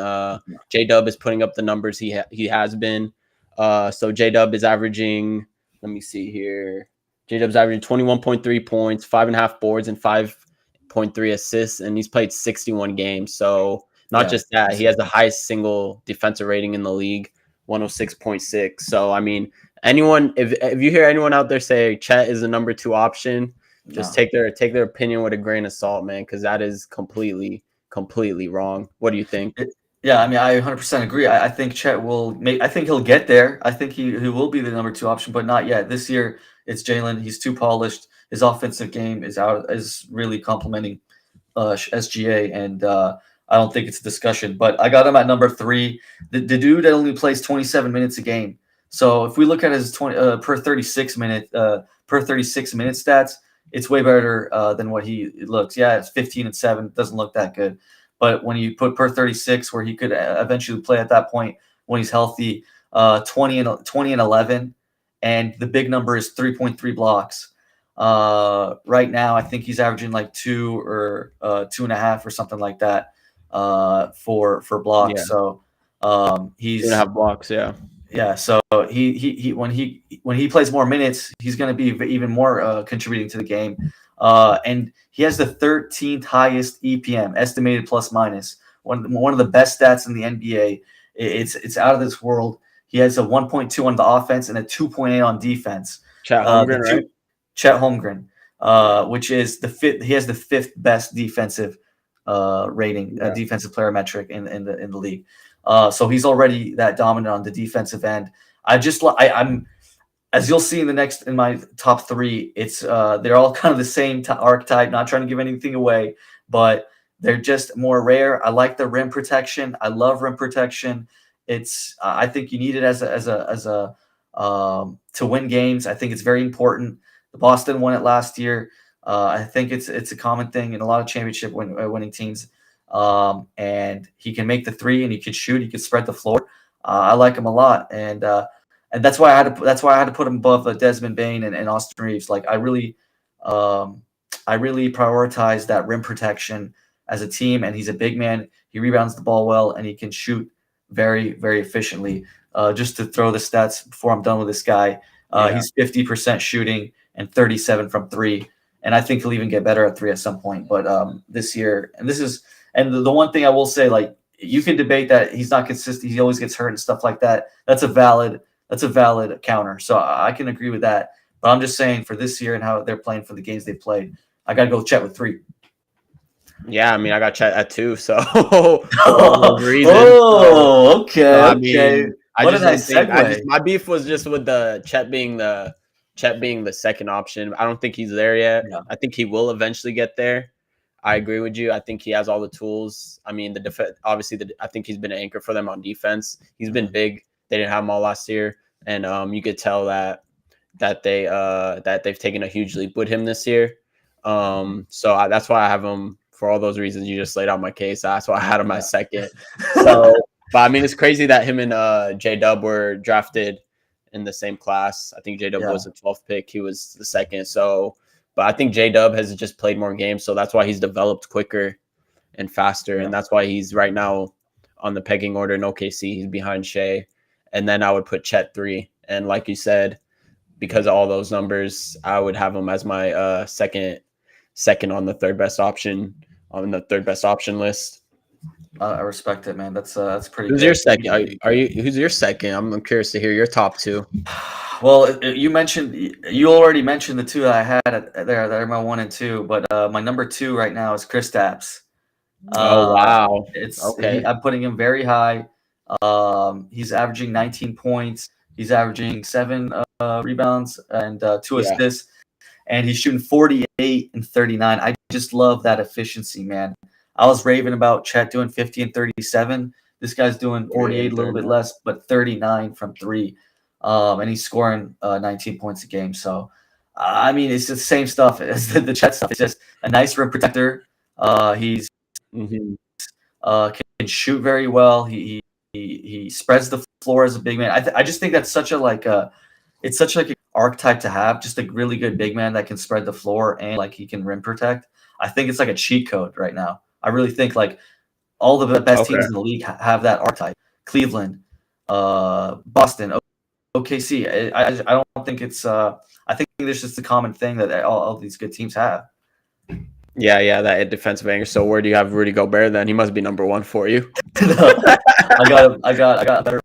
J-Dub is putting up the numbers he has been. So J-Dub is averaging. Let me see here. J-Dub's averaging 21.3 points, 5.5 boards, and 5.3 assists, and he's played 61 games. So not Yeah. just that, he has the highest single defensive rating in the league, 106.6. So I mean, anyone, if you hear anyone out there say Chet is the number 2 option, just No. take their opinion with a grain of salt, man, because that is completely wrong. What do you think? Yeah, I mean, I 100% agree. I think Chet will make. I think he'll get there. I think he will be the number 2 option, but not yet. This year, it's Jalen. He's too polished. His offensive game is really complementing SGA, and I don't think it's a discussion. But I got him at number 3. The dude that only plays 27 minutes a game. So if we look at his 20 per 36 minute stats, it's way better than what he looks. Yeah, it's 15 and 7. Doesn't look that good. But when you put per 36, where he could eventually play at that point when he's healthy, 20 and 11, and the big number is 3.3 blocks. Right now, I think he's averaging like 2 or 2.5 or something like that for blocks. Yeah, So he's gonna have blocks. yeah. So he when he plays more minutes, he's going to be even more contributing to the game. And he has the 13th highest EPM, estimated plus minus. One of the best stats in the NBA. It's out of this world. He has a 1.2 on the offense and a 2.8 on defense. Chet Holmgren, right? Chet Holmgren, which is the fifth. He has the 5th best defensive rating, defensive player metric in the league. So he's already that dominant on the defensive end. I'm as you'll see in my top 3. It's they're all kind of the same archetype. Not trying to give anything away, but they're just more rare. I like the rim protection. I love rim protection. It's I think you need it as a to win games. I think it's very important. The Boston won it last year. I think it's a common thing in a lot of championship winning teams. And he can make the 3 and he can shoot. He can spread the floor. I like him a lot, and that's why I had to put him above Desmond Bane and Austin Reeves. Like I really prioritize that rim protection as a team, and he's a big man. He rebounds the ball well, and he can shoot very, very efficiently. Just to throw the stats before I'm done with this guy, he's 50% shooting and 37 from 3, and I think he'll even get better at 3 at some point. But this year, and the one thing I will say, like you can debate that he's not consistent, he always gets hurt and stuff like that. That's a valid counter, so I can agree with that. But I'm just saying for this year and how they're playing for the games they've played, I got to go Chet with 3. Yeah, I mean, I got Chet at 2, so for all those reasons. Okay. So, I Okay. mean, what a nice segue. My beef was just with the Chet being the 2nd option. I don't think he's there yet. Yeah. I think he will eventually get there. I agree with you. I think he has all the tools. I mean, obviously, I think he's been an anchor for them on defense. He's been big. They didn't have him all last year, and you could tell that they've taken a huge leap with him this year. So that's why I have him. For all those reasons you just laid out my case, that's why I had him at 2nd. So, but I mean, it's crazy that him and J-Dub were drafted in the same class. I think J-Dub was the 12th pick. He was the 2nd. So, but I think J-Dub has just played more games, so that's why he's developed quicker and faster, and that's why he's right now on the pegging order in OKC. He's behind Shea, and then I would put Chet 3. And like you said, because of all those numbers, I would have him as my second on the 3rd best option list. I respect it, man. That's pretty. Who's your second? Who's your second? I'm curious to hear your top 2. Well, you already mentioned the 2 that I had there. That are my 1 and 2, but my number 2 right now is Kristaps. Oh wow! I'm putting him very high. He's averaging 19 points. He's averaging 7 rebounds and 2 assists, and he's shooting 48 and 39. I just love that efficiency, man. I was raving about Chet doing 50 and 37. This guy's doing 48, a little bit less, but 39 from 3. And he's scoring 19 points a game. So, I mean, it's the same stuff as the Chet stuff. It's just a nice rim protector. He's can shoot very well. He spreads the floor as a big man. I just think that's such a it's such like an archetype to have. Just a really good big man that can spread the floor and like he can rim protect. I think it's like a cheat code right now. I really think like all the best teams in the league have that archetype. Cleveland, Boston, OKC. I don't think it's. I think there's just a common thing that all these good teams have. Yeah, that defensive anchor. So where do you have Rudy Gobert then? He must be number one for you. No, I got a better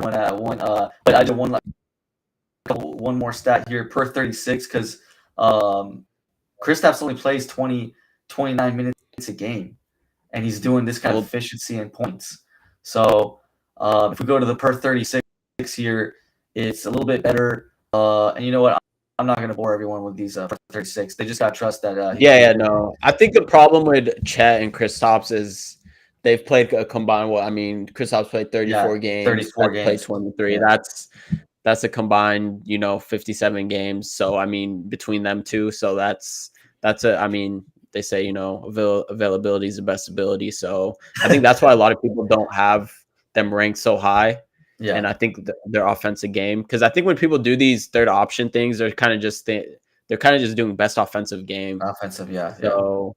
one at one. But I just one more stat here per 36 because Kristaps only plays 29 minutes a game, and he's doing this kind of efficiency and points. So if we go to the per 36 here, it's a little bit better. And you know what? I'm not going to bore everyone with these per 36. They just got to trust that. No. I think the problem with Chet and Kristaps is they've played a combined. Well, I mean, Kristaps played 34 games. 34 games. Played 23. Yeah. That's a combined, 57 games. So I mean, between them two, so that's I mean, they say availability is the best ability. So I think that's why a lot of people don't have them ranked so high. Yeah. And I think their offensive game, because I think when people do these third option things, they're kind of just doing best offensive game. Yeah. So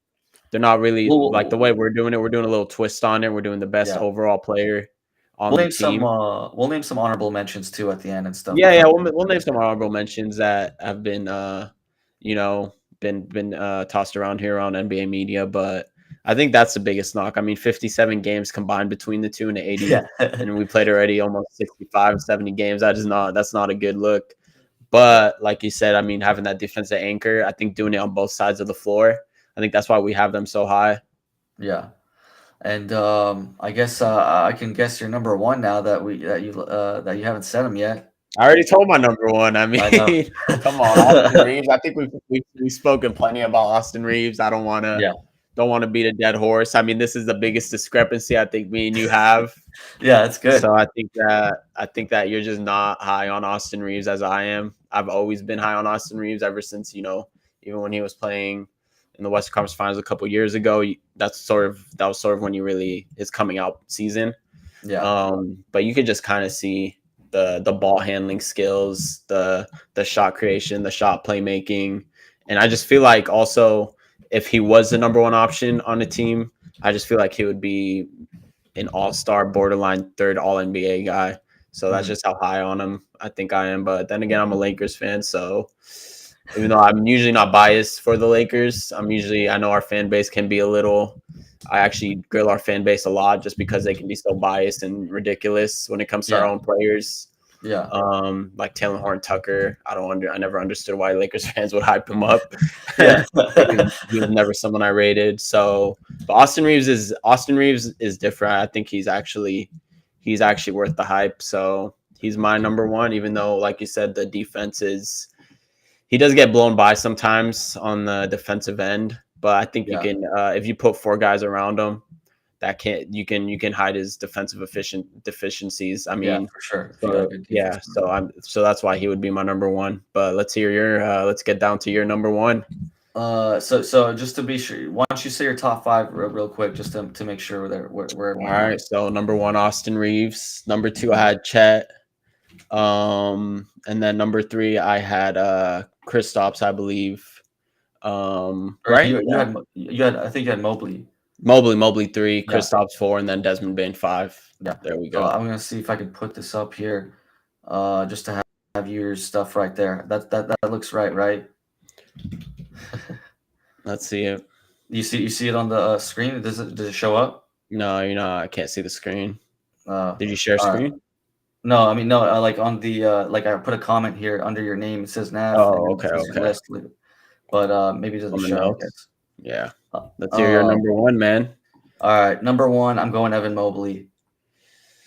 they're not really like the way we're doing it. We're doing a little twist on it. We're doing the best overall player on the team. We'll name some honorable mentions too at the end and stuff. Yeah. We'll name some honorable mentions that have been, been tossed around here on NBA media, but I think that's the biggest knock. I mean, 57 games combined between the two and 80, and we played already almost 65, 70 games. That's not a good look. But like you said, I mean, having that defensive anchor, I think doing it on both sides of the floor, I think that's why we have them so high. Yeah. And I guess I can guess your number one now that you haven't said him yet. I already told my number one. I mean, come on, Austin Reeves. I think we've spoken plenty about Austin Reeves. I don't want to beat a dead horse. I mean, this is the biggest discrepancy I think me and you have. Yeah, that's good. So I think that you're just not high on Austin Reeves as I am. I've always been high on Austin Reeves ever since, even when he was playing in the Western Conference Finals a couple years ago. That was sort of when you really his coming out season. Yeah. But you could just kind of see the ball handling skills, the shot creation, the shot playmaking. And I just feel like also if he was the number one option on the team, I just feel like he would be an all-star, borderline third all-NBA guy. So that's just how high on him I think I am. But then again, I'm a Lakers fan, so even though I'm usually not biased for the Lakers, I know our fan base can be I actually grill our fan base a lot just because they can be so biased and ridiculous when it comes to our own players. Yeah. Like Taylor Horn-Tucker. I never understood why Lakers fans would hype him up. Yeah. He was never someone I rated. So, but Austin Reeves is different. I think he's actually worth the hype. So he's my number one, even though, like you said, the defense he does get blown by sometimes on the defensive end. But I think you can, if you put four guys around him, you can hide his defensive deficiencies. I mean, for sure. So that's why he would be my number one. But let's get down to your number one. So just to be sure, why don't you say your top five real quick, just to make sure we're all right. So number one, Austin Reeves. Number two, I had Chet. And then number three, I had Kristaps, I believe. Right? You had I think you had Mobley. Mobley 3, Kristaps 4, and then Desmond Bane 5. Yeah, there we go. I'm gonna see if I can put this up here, just to have your stuff right there. That looks right. Let's see it. You see it on the screen? Does it show up? No, I can't see the screen. Did you share screen? No, I mean no. Like on the like I put a comment here under your name. It says Nav. Oh, okay. But maybe it doesn't show. Yeah. Let's hear your number one, man. All right, number one, I'm going Evan Mobley.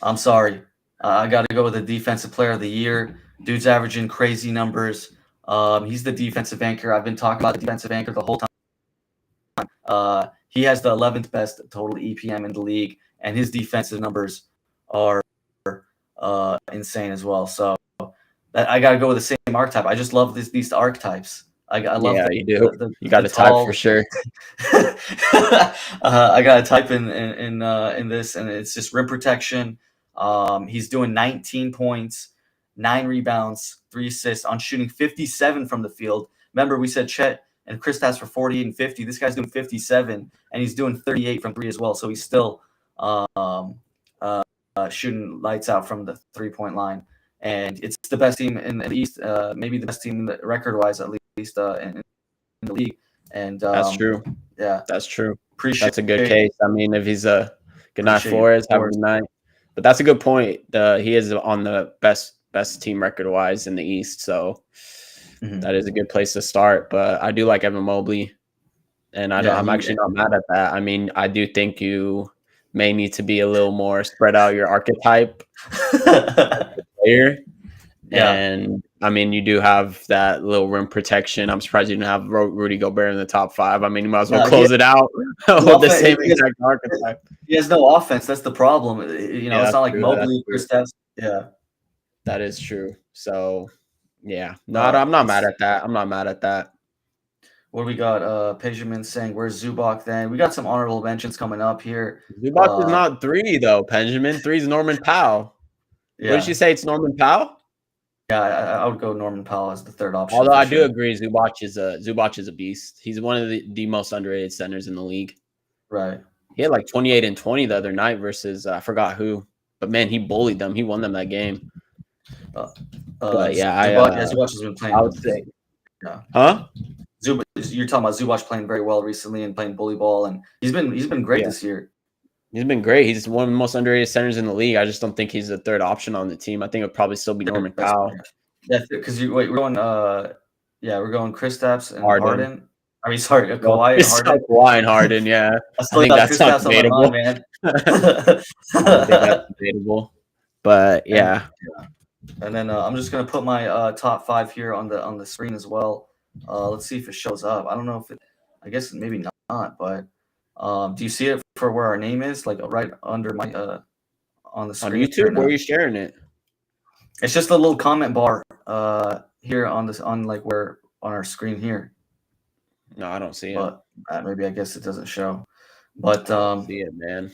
I'm sorry. I got to go with the defensive player of the year. Dude's averaging crazy numbers. He's the defensive anchor. I've been talking about the defensive anchor the whole time. He has the 11th best total EPM in the league, and his defensive numbers are insane as well. So I got to go with the same archetype. I just love these archetypes. I love. Yeah, you do. You got to type for sure. I got to type in this, and it's just rim protection. He's doing 19 points, 9 rebounds, 3 assists on shooting 57 from the field. Remember, we said Chet and Kristaps for 48 and 50. This guy's doing 57, and he's doing 38 from 3 as well. So he's still shooting lights out from the 3-point line. and it's the best team in the East, maybe the best team record-wise at least in the league. And That's true. Yeah, That's true. appreciate That's a good it. case. I mean, if he's a good night, Appreciate you, Flores, of have a course. good night. But that's a good point. He is on the best team record wise in the East, so that is a good place to start. But I do like Evan Mobley, and I'm actually not mad at that. I mean, I do think you may need to be a little more spread out your archetype player. Yeah. And I mean, you do have that little rim protection. I'm surprised you didn't have Rudy Gobert in the top 5. I mean, you might as well close it out with the same exact archetype. He has no offense. That's the problem. You know, it's not like Mobley, Kristaps. Yeah, that is true. So, yeah, no, I'm not mad at that. I'm not mad at that. What do we got? Pejman saying, "Where's Zubac?" Then we got some honorable mentions coming up here. Zubac is not 3 though. Benjamin 3 is Norman Powell. Yeah. What did she say? It's Norman Powell. Yeah, I would go Norman Powell as the third option. Although I do agree, Zubac is a beast. He's one of the most underrated centers in the league. Right. He had like 28 and 20 the other night versus I forgot who, but man, he bullied them. He won them that game. But yeah, Zubac has been playing. I would say, yeah. Huh? You're talking about Zubac playing very well recently and playing bully ball, and he's been great this year. He's been great. He's one of the most underrated centers in the league. I just don't think he's the third option on the team. I think it would probably still be Norman Powell. Yeah, because we're going we're going Kristaps and Harden. I mean, sorry, Kawhi and Harden. Kawhi and Harden, yeah. I think that's not debatable. Man. I think that's debatable. But yeah. And then I'm just gonna put my top 5 here on the screen as well. Let's see if it shows up. I don't know if it. I guess maybe not. But do you see it for where our name is, like right under my on the screen? On YouTube, where are you sharing it? It's just a little comment bar here on our screen here. No, I don't see it. But maybe I guess it doesn't show. But see it, man.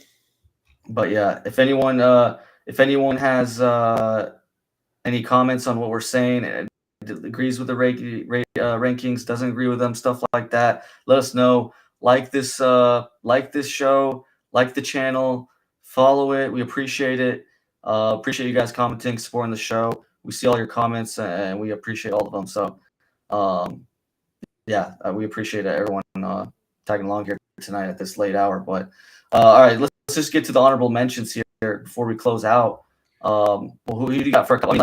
But yeah, if anyone has any comments on what we're saying and agrees with the rankings, doesn't agree with them, stuff like that, let us know. Like this show, like the channel, follow it. We appreciate it. Appreciate you guys commenting, supporting the show. We see all your comments and we appreciate all of them. So, we appreciate everyone tagging along here tonight at this late hour. But all right, let's just get to the honorable mentions here before we close out. Who do you got for a couple?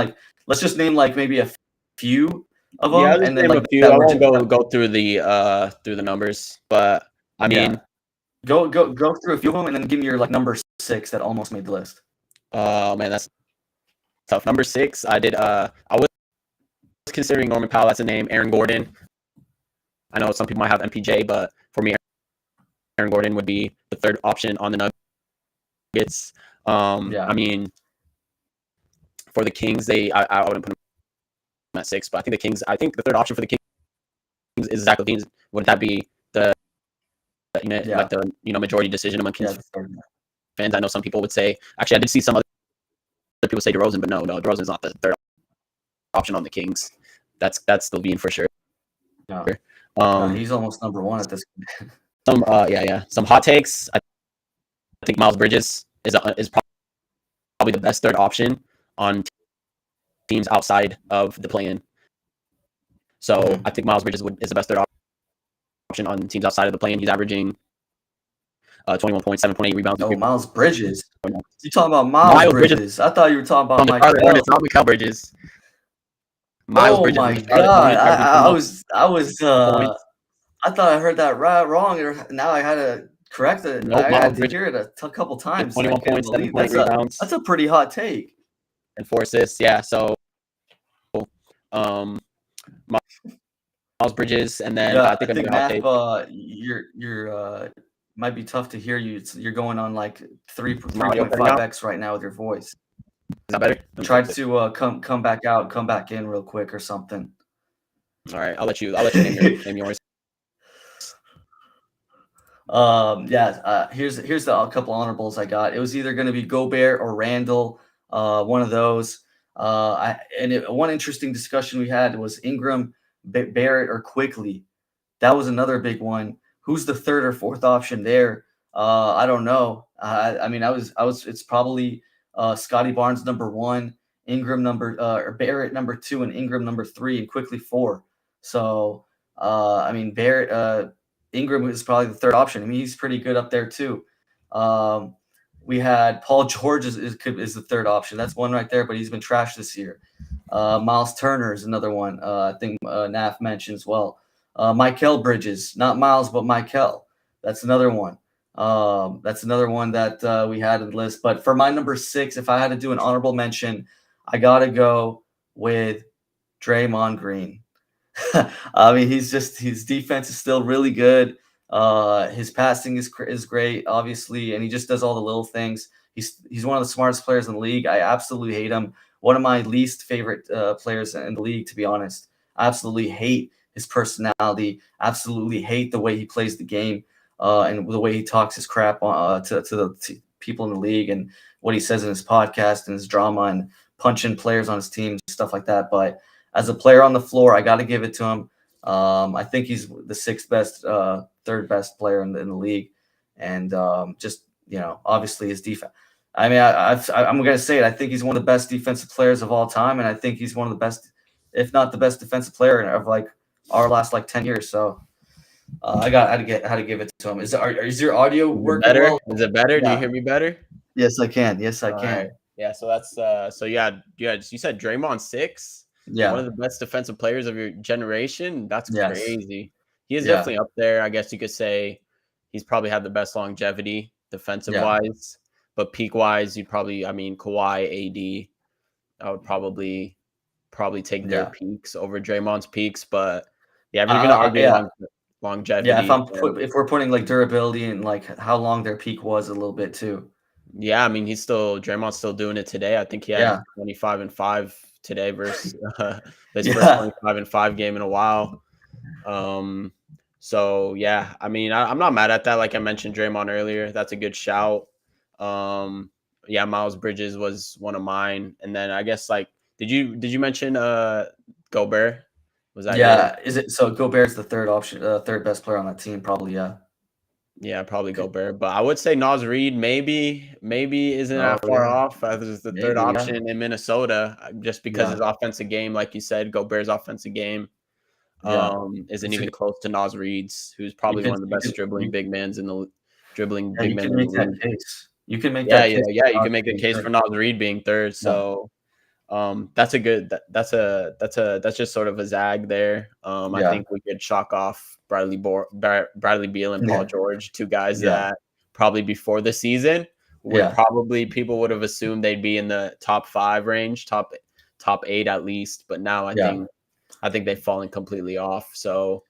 Let's just name maybe a few of them. Yeah, and then a few. I won't go through the numbers, but I mean, go through a few of them and then give me your number 6 that almost made the list. Oh man, that's tough. Number 6, I was considering Norman Powell. That's a name. Aaron Gordon. I know some people might have MPJ, but for me, Aaron Gordon would be the third option on the Nuggets. I mean, for the Kings, I wouldn't put them at 6, but I think the third option for the Kings is Zach LaVine. Wouldn't that be the majority decision among Kings fans? I know some people would say. Actually, I did see some other people say DeRozan, but no, DeRozan is not the third option on the Kings. That's LaVine for sure. No. He's almost number 1 at this point. Some hot takes. I think Miles Bridges is probably the best third option on teams outside of the play-in. So I think Miles Bridges is the best third option on teams outside of the play-in. He's averaging 21 points, 7.8 rebounds. Oh, Miles Bridges. You talking about Miles Bridges? I thought you were talking about Michael. It's not Mikal Bridges. Miles Bridges. My God! I thought I heard that wrong. Now I had to correct it. I had to hear it a couple times. 21 points, 7.8 rebounds. That's a pretty hot take. And 4 assists. Yeah. So, Miles Bridges, and then I think Matt, you're might be tough to hear you. You're going on 3.5x right now with your voice. Is that better? Try to come back out, come back in real quick or something. All right, I'll let you name yours. Here's a couple honorables I got. It was either going to be Gobert or Randall, one of those. One interesting discussion we had was Ingram, Barrett, or Quickly. That was another big one. Who's the third or fourth option there? I don't know. It's probably Scotty Barnes number 1, Ingram or Barrett number 2, and Ingram number 3, and quickly 4. So I mean Ingram is probably the third option. I mean, he's pretty good up there too. We had Paul George is the third option. That's one right there, but he's been trashed this year. Miles Turner is another one. I think Naf mentioned as well. Michael Bridges, not Miles, but Michael. That's another one. That's another one that we had in the list. But for my number 6, if I had to do an honorable mention, I got to go with Draymond Green. I mean, his defense is still really good. His passing is great, obviously, and he just does all the little things. He's one of the smartest players in the league. I absolutely hate him. One of my least favorite players in the league, to be honest. I absolutely hate his personality. Absolutely hate the way he plays the game, and the way he talks his crap to the people in the league, and what he says in his podcast and his drama and punching players on his team, stuff like that. But as a player on the floor, I got to give it to him. I think he's the 6th best, 3rd best player in the league, and just obviously his defense. I mean, I'm going to say it. I think he's one of the best defensive players of all time, and I think he's one of the best, if not the best, defensive player of like our last 10 years. So I had to give it to him. Is your audio working better? well? Is it better? Yeah. Do you hear me better? Yes, I can. Yes, I All can. right. Yeah. So that's so yeah. You said Draymond 6. Yeah. One of the best defensive players of your generation. That's Yes. crazy. He is definitely up there. I guess you could say he's probably had the best longevity defensive wise, but peak wise, you'd probably, I mean, Kawhi, AD, I would probably take their peaks over Draymond's peaks. But yeah, if you're gonna argue longevity, if we're putting durability and how long their peak was a little bit too. Yeah, I mean, Draymond's still doing it today. I think he had 25-5 today versus his first 25-5 game in a while. So yeah, I mean, I'm not mad at that. Like I mentioned Draymond earlier, that's a good shout. Yeah, Miles Bridges was one of mine, and then I guess did you mention Gobert? Was that Is it so? Gobert's the third option, third best player on that team, probably. Yeah, probably Gobert, but I would say Naz Reid maybe isn't that far off as the third option in Minnesota, just because his offensive game, like you said, Gobert's offensive game isn't even close to Naz Reid's, who's probably one of the best dribbling big men in the league. You can make that case. Yeah, you can make a case for Naz Reid being third. So that's just sort of a zag there. I think we could chalk off Bradley Beal and Paul George, two guys that probably before the season people would have assumed they'd be in the top 5 range, top 8 at least. But now I think they've fallen completely off. So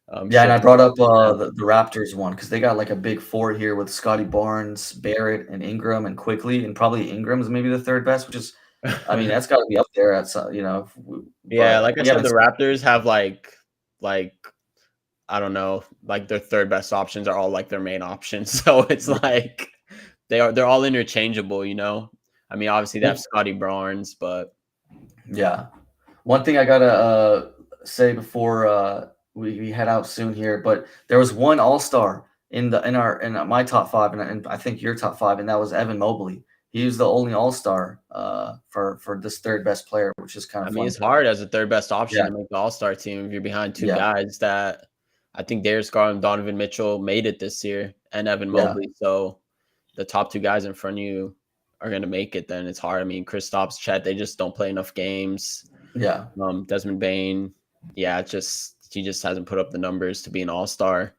and I brought up the Raptors one because they got a big 4 here with Scotty Barnes, Barrett, and Ingram, and quickly, and probably Ingram's maybe the 3rd best, which is, I mean, that's got to be up there at Yeah, like I said, the Raptors have I don't know, their 3rd best options are all their main options. So it's they're all interchangeable, I mean, obviously they have Scotty Barnes, but one thing I gotta say before we head out soon here, but there was one All-Star in my top 5, and I think your top 5, and that was Evan Mobley. He was the only All-Star for this 3rd best player, which is kind of. I mean, it's hard as a 3rd best option to make the All-Star team if you're behind 2 guys that I think Darius Garland and Donovan Mitchell made it this year, and Evan Mobley. So the top 2 guys in front of you are going to make it. Then it's hard. I mean, Kristaps, Chet, they just don't play enough games. Desmond Bane, he just hasn't put up the numbers to be an All-Star.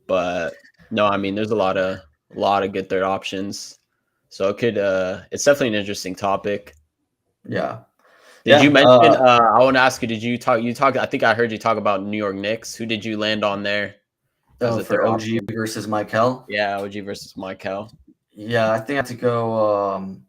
But no, I mean, there's a lot of good 3rd options. So it could it's definitely an interesting topic. Did you mention I want to ask you, did you talk I think I heard you talk about New York Knicks. Who did you land on there? For OG versus Michael? Yeah, OG versus Michael. Yeah, I think I had to go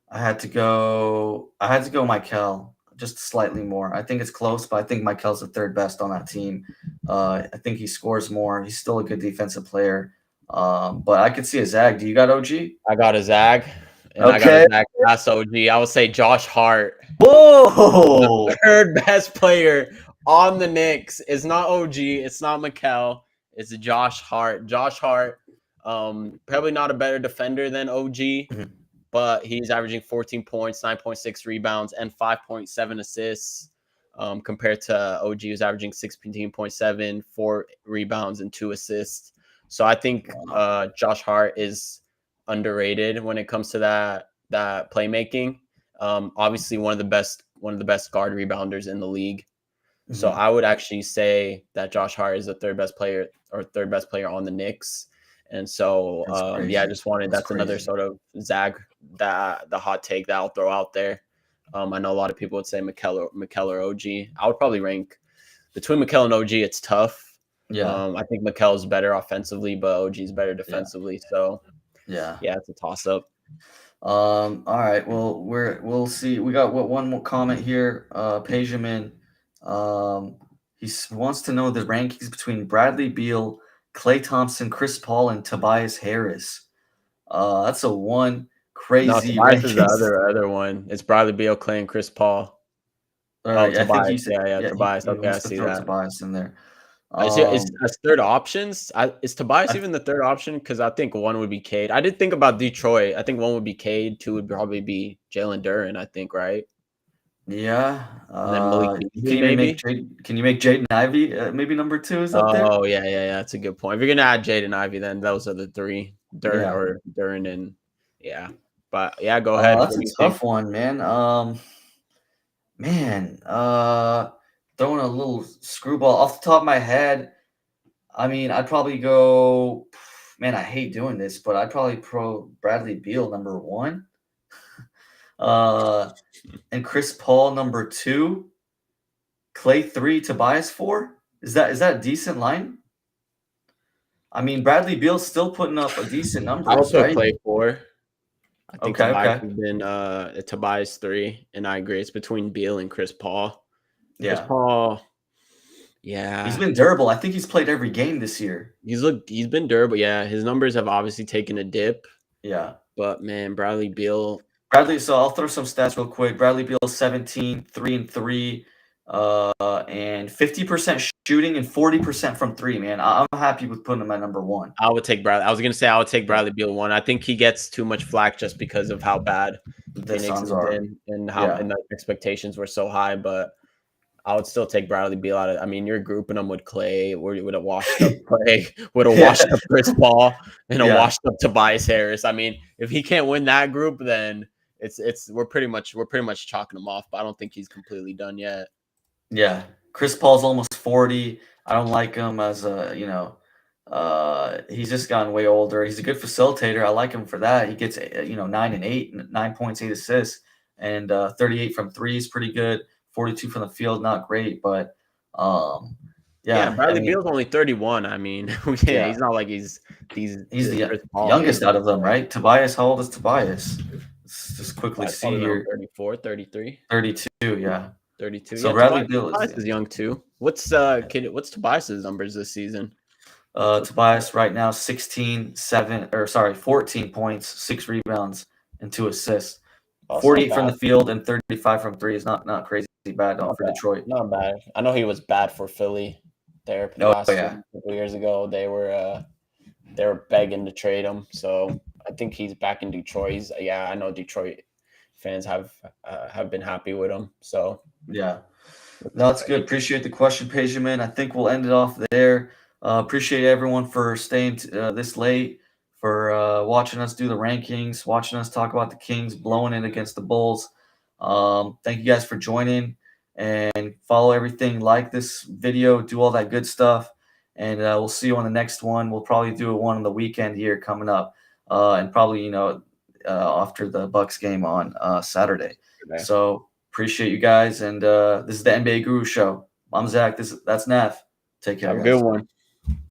I had to go Michael just slightly more. I think it's close, but I think Michael's the 3rd best on that team. I think he scores more. He's still a good defensive player. But I could see a zag. Do you got OG? I got a zag. And I got a zag past OG. I would say Josh Hart. Whoa! The 3rd best player on the Knicks is not OG. It's not Mikel. It's Josh Hart. Josh Hart, probably not a better defender than OG, but he's averaging 14 points, 9.6 rebounds, and 5.7 assists. Compared to OG, who's averaging 16.7, 4 rebounds, and 2 assists. So I think Josh Hart is underrated when it comes to that playmaking. Obviously, one of the best guard rebounders in the league. So I would actually say that Josh Hart is the third best player on the Knicks. And so, I just wanted that's another sort of zag, that the hot take that I'll throw out there. I know a lot of people would say Mikal or OG. I would probably rank between Mikal and OG. It's tough. Yeah. I think Mikal is better offensively, but OG is better defensively. So yeah, it's a toss up. All right. Well, we'll see. We got one more comment here. Pajaman, he wants to know the rankings between Bradley Beal, Klay Thompson, Chris Paul, and Tobias Harris. That's a one No, crazy Tobias is the rankings. other one. It's Bradley Beal, Clay, and Chris Paul. I think Tobias. he said, Tobias. he Okay, I wants to see throw that. Tobias in there. Is third options? Is Tobias even the third option? Because I think one would be Cade. I did think about Detroit. I think one would be Cade. Two would probably be Jalen Duren. I think, right? Yeah. And then Malik Beasley, maybe. Can you make Jaden Ivey maybe number 2 is up there? Oh yeah. That's a good point. If you're gonna add Jaden Ivey, then those are the three. Duren and But yeah, go ahead. That's a tough one, man. Throwing a little screwball off the top of my head. I mean, I'd probably go. Man, I hate doing this, but I'd probably pro Bradley Beal number 1. And Chris Paul number 2. Clay 3, Tobias 4. Is that a decent line? I mean, Bradley Beal's still putting up a decent numbers, I would put right? Clay 4. I think Tobias Okay. has been Tobias 3, and I agree. It's between Beal and Chris Paul. Yeah. Chris Paul, yeah. He's been durable. I think he's played every game this year. He's been durable. Yeah, his numbers have obviously taken a dip. Yeah. But man, Bradley Beal. So I'll throw some stats real quick. Bradley Beal 17, 3-3, and 50% shooting and 40% from 3, man. I'm happy with putting him at number 1. I would take Bradley. I was gonna say I would take Bradley Beal 1. I think he gets too much flack just because of how bad Phoenix has been and and the expectations were so high, but I would still take Bradley Beal out of. I mean, you're grouping him with Clay, would have washed up Clay, would have washed up Chris Paul, and a washed up Tobias Harris. I mean, if he can't win that group, then we're pretty much chalking him off. But I don't think he's completely done yet. Yeah, Chris Paul's almost 40. I don't like him as he's just gotten way older. He's a good facilitator. I like him for that. He gets 9 and 8, 9 points, 8 assists, and 38 from 3 is pretty good. 42 from the field, not great, but Bradley Beal's only 31. I mean, he's not like he's the youngest out of them, right? Tobias, how old is Tobias? Let's just quickly see here. 34, 33. 32, yeah. 32. So Bradley Beal is young too. What's Tobias's numbers this season? Tobias right now 14 points, 6 rebounds, and 2 assists. 48 from the field and 35 from 3 is not crazy bad for Detroit. Not bad. I know he was bad for Philly there couple years ago. They were begging to trade him. So I think he's back in Detroit. I know Detroit fans have been happy with him. So yeah. No, that's good. Appreciate the question, Pajaman. I think we'll end it off there. Appreciate everyone for staying this late, for watching us do the rankings, watching us talk about the Kings blowing it against the Bulls. Thank you guys for joining, and follow everything, like this video, do all that good stuff, and we'll see you on the next one. We'll probably do one on the weekend here coming up, and probably after the Bucks game on Saturday. Okay. So appreciate you guys, and this is the NBA Guru Show. I'm Zach. That's Nav. Take care. Have a good one.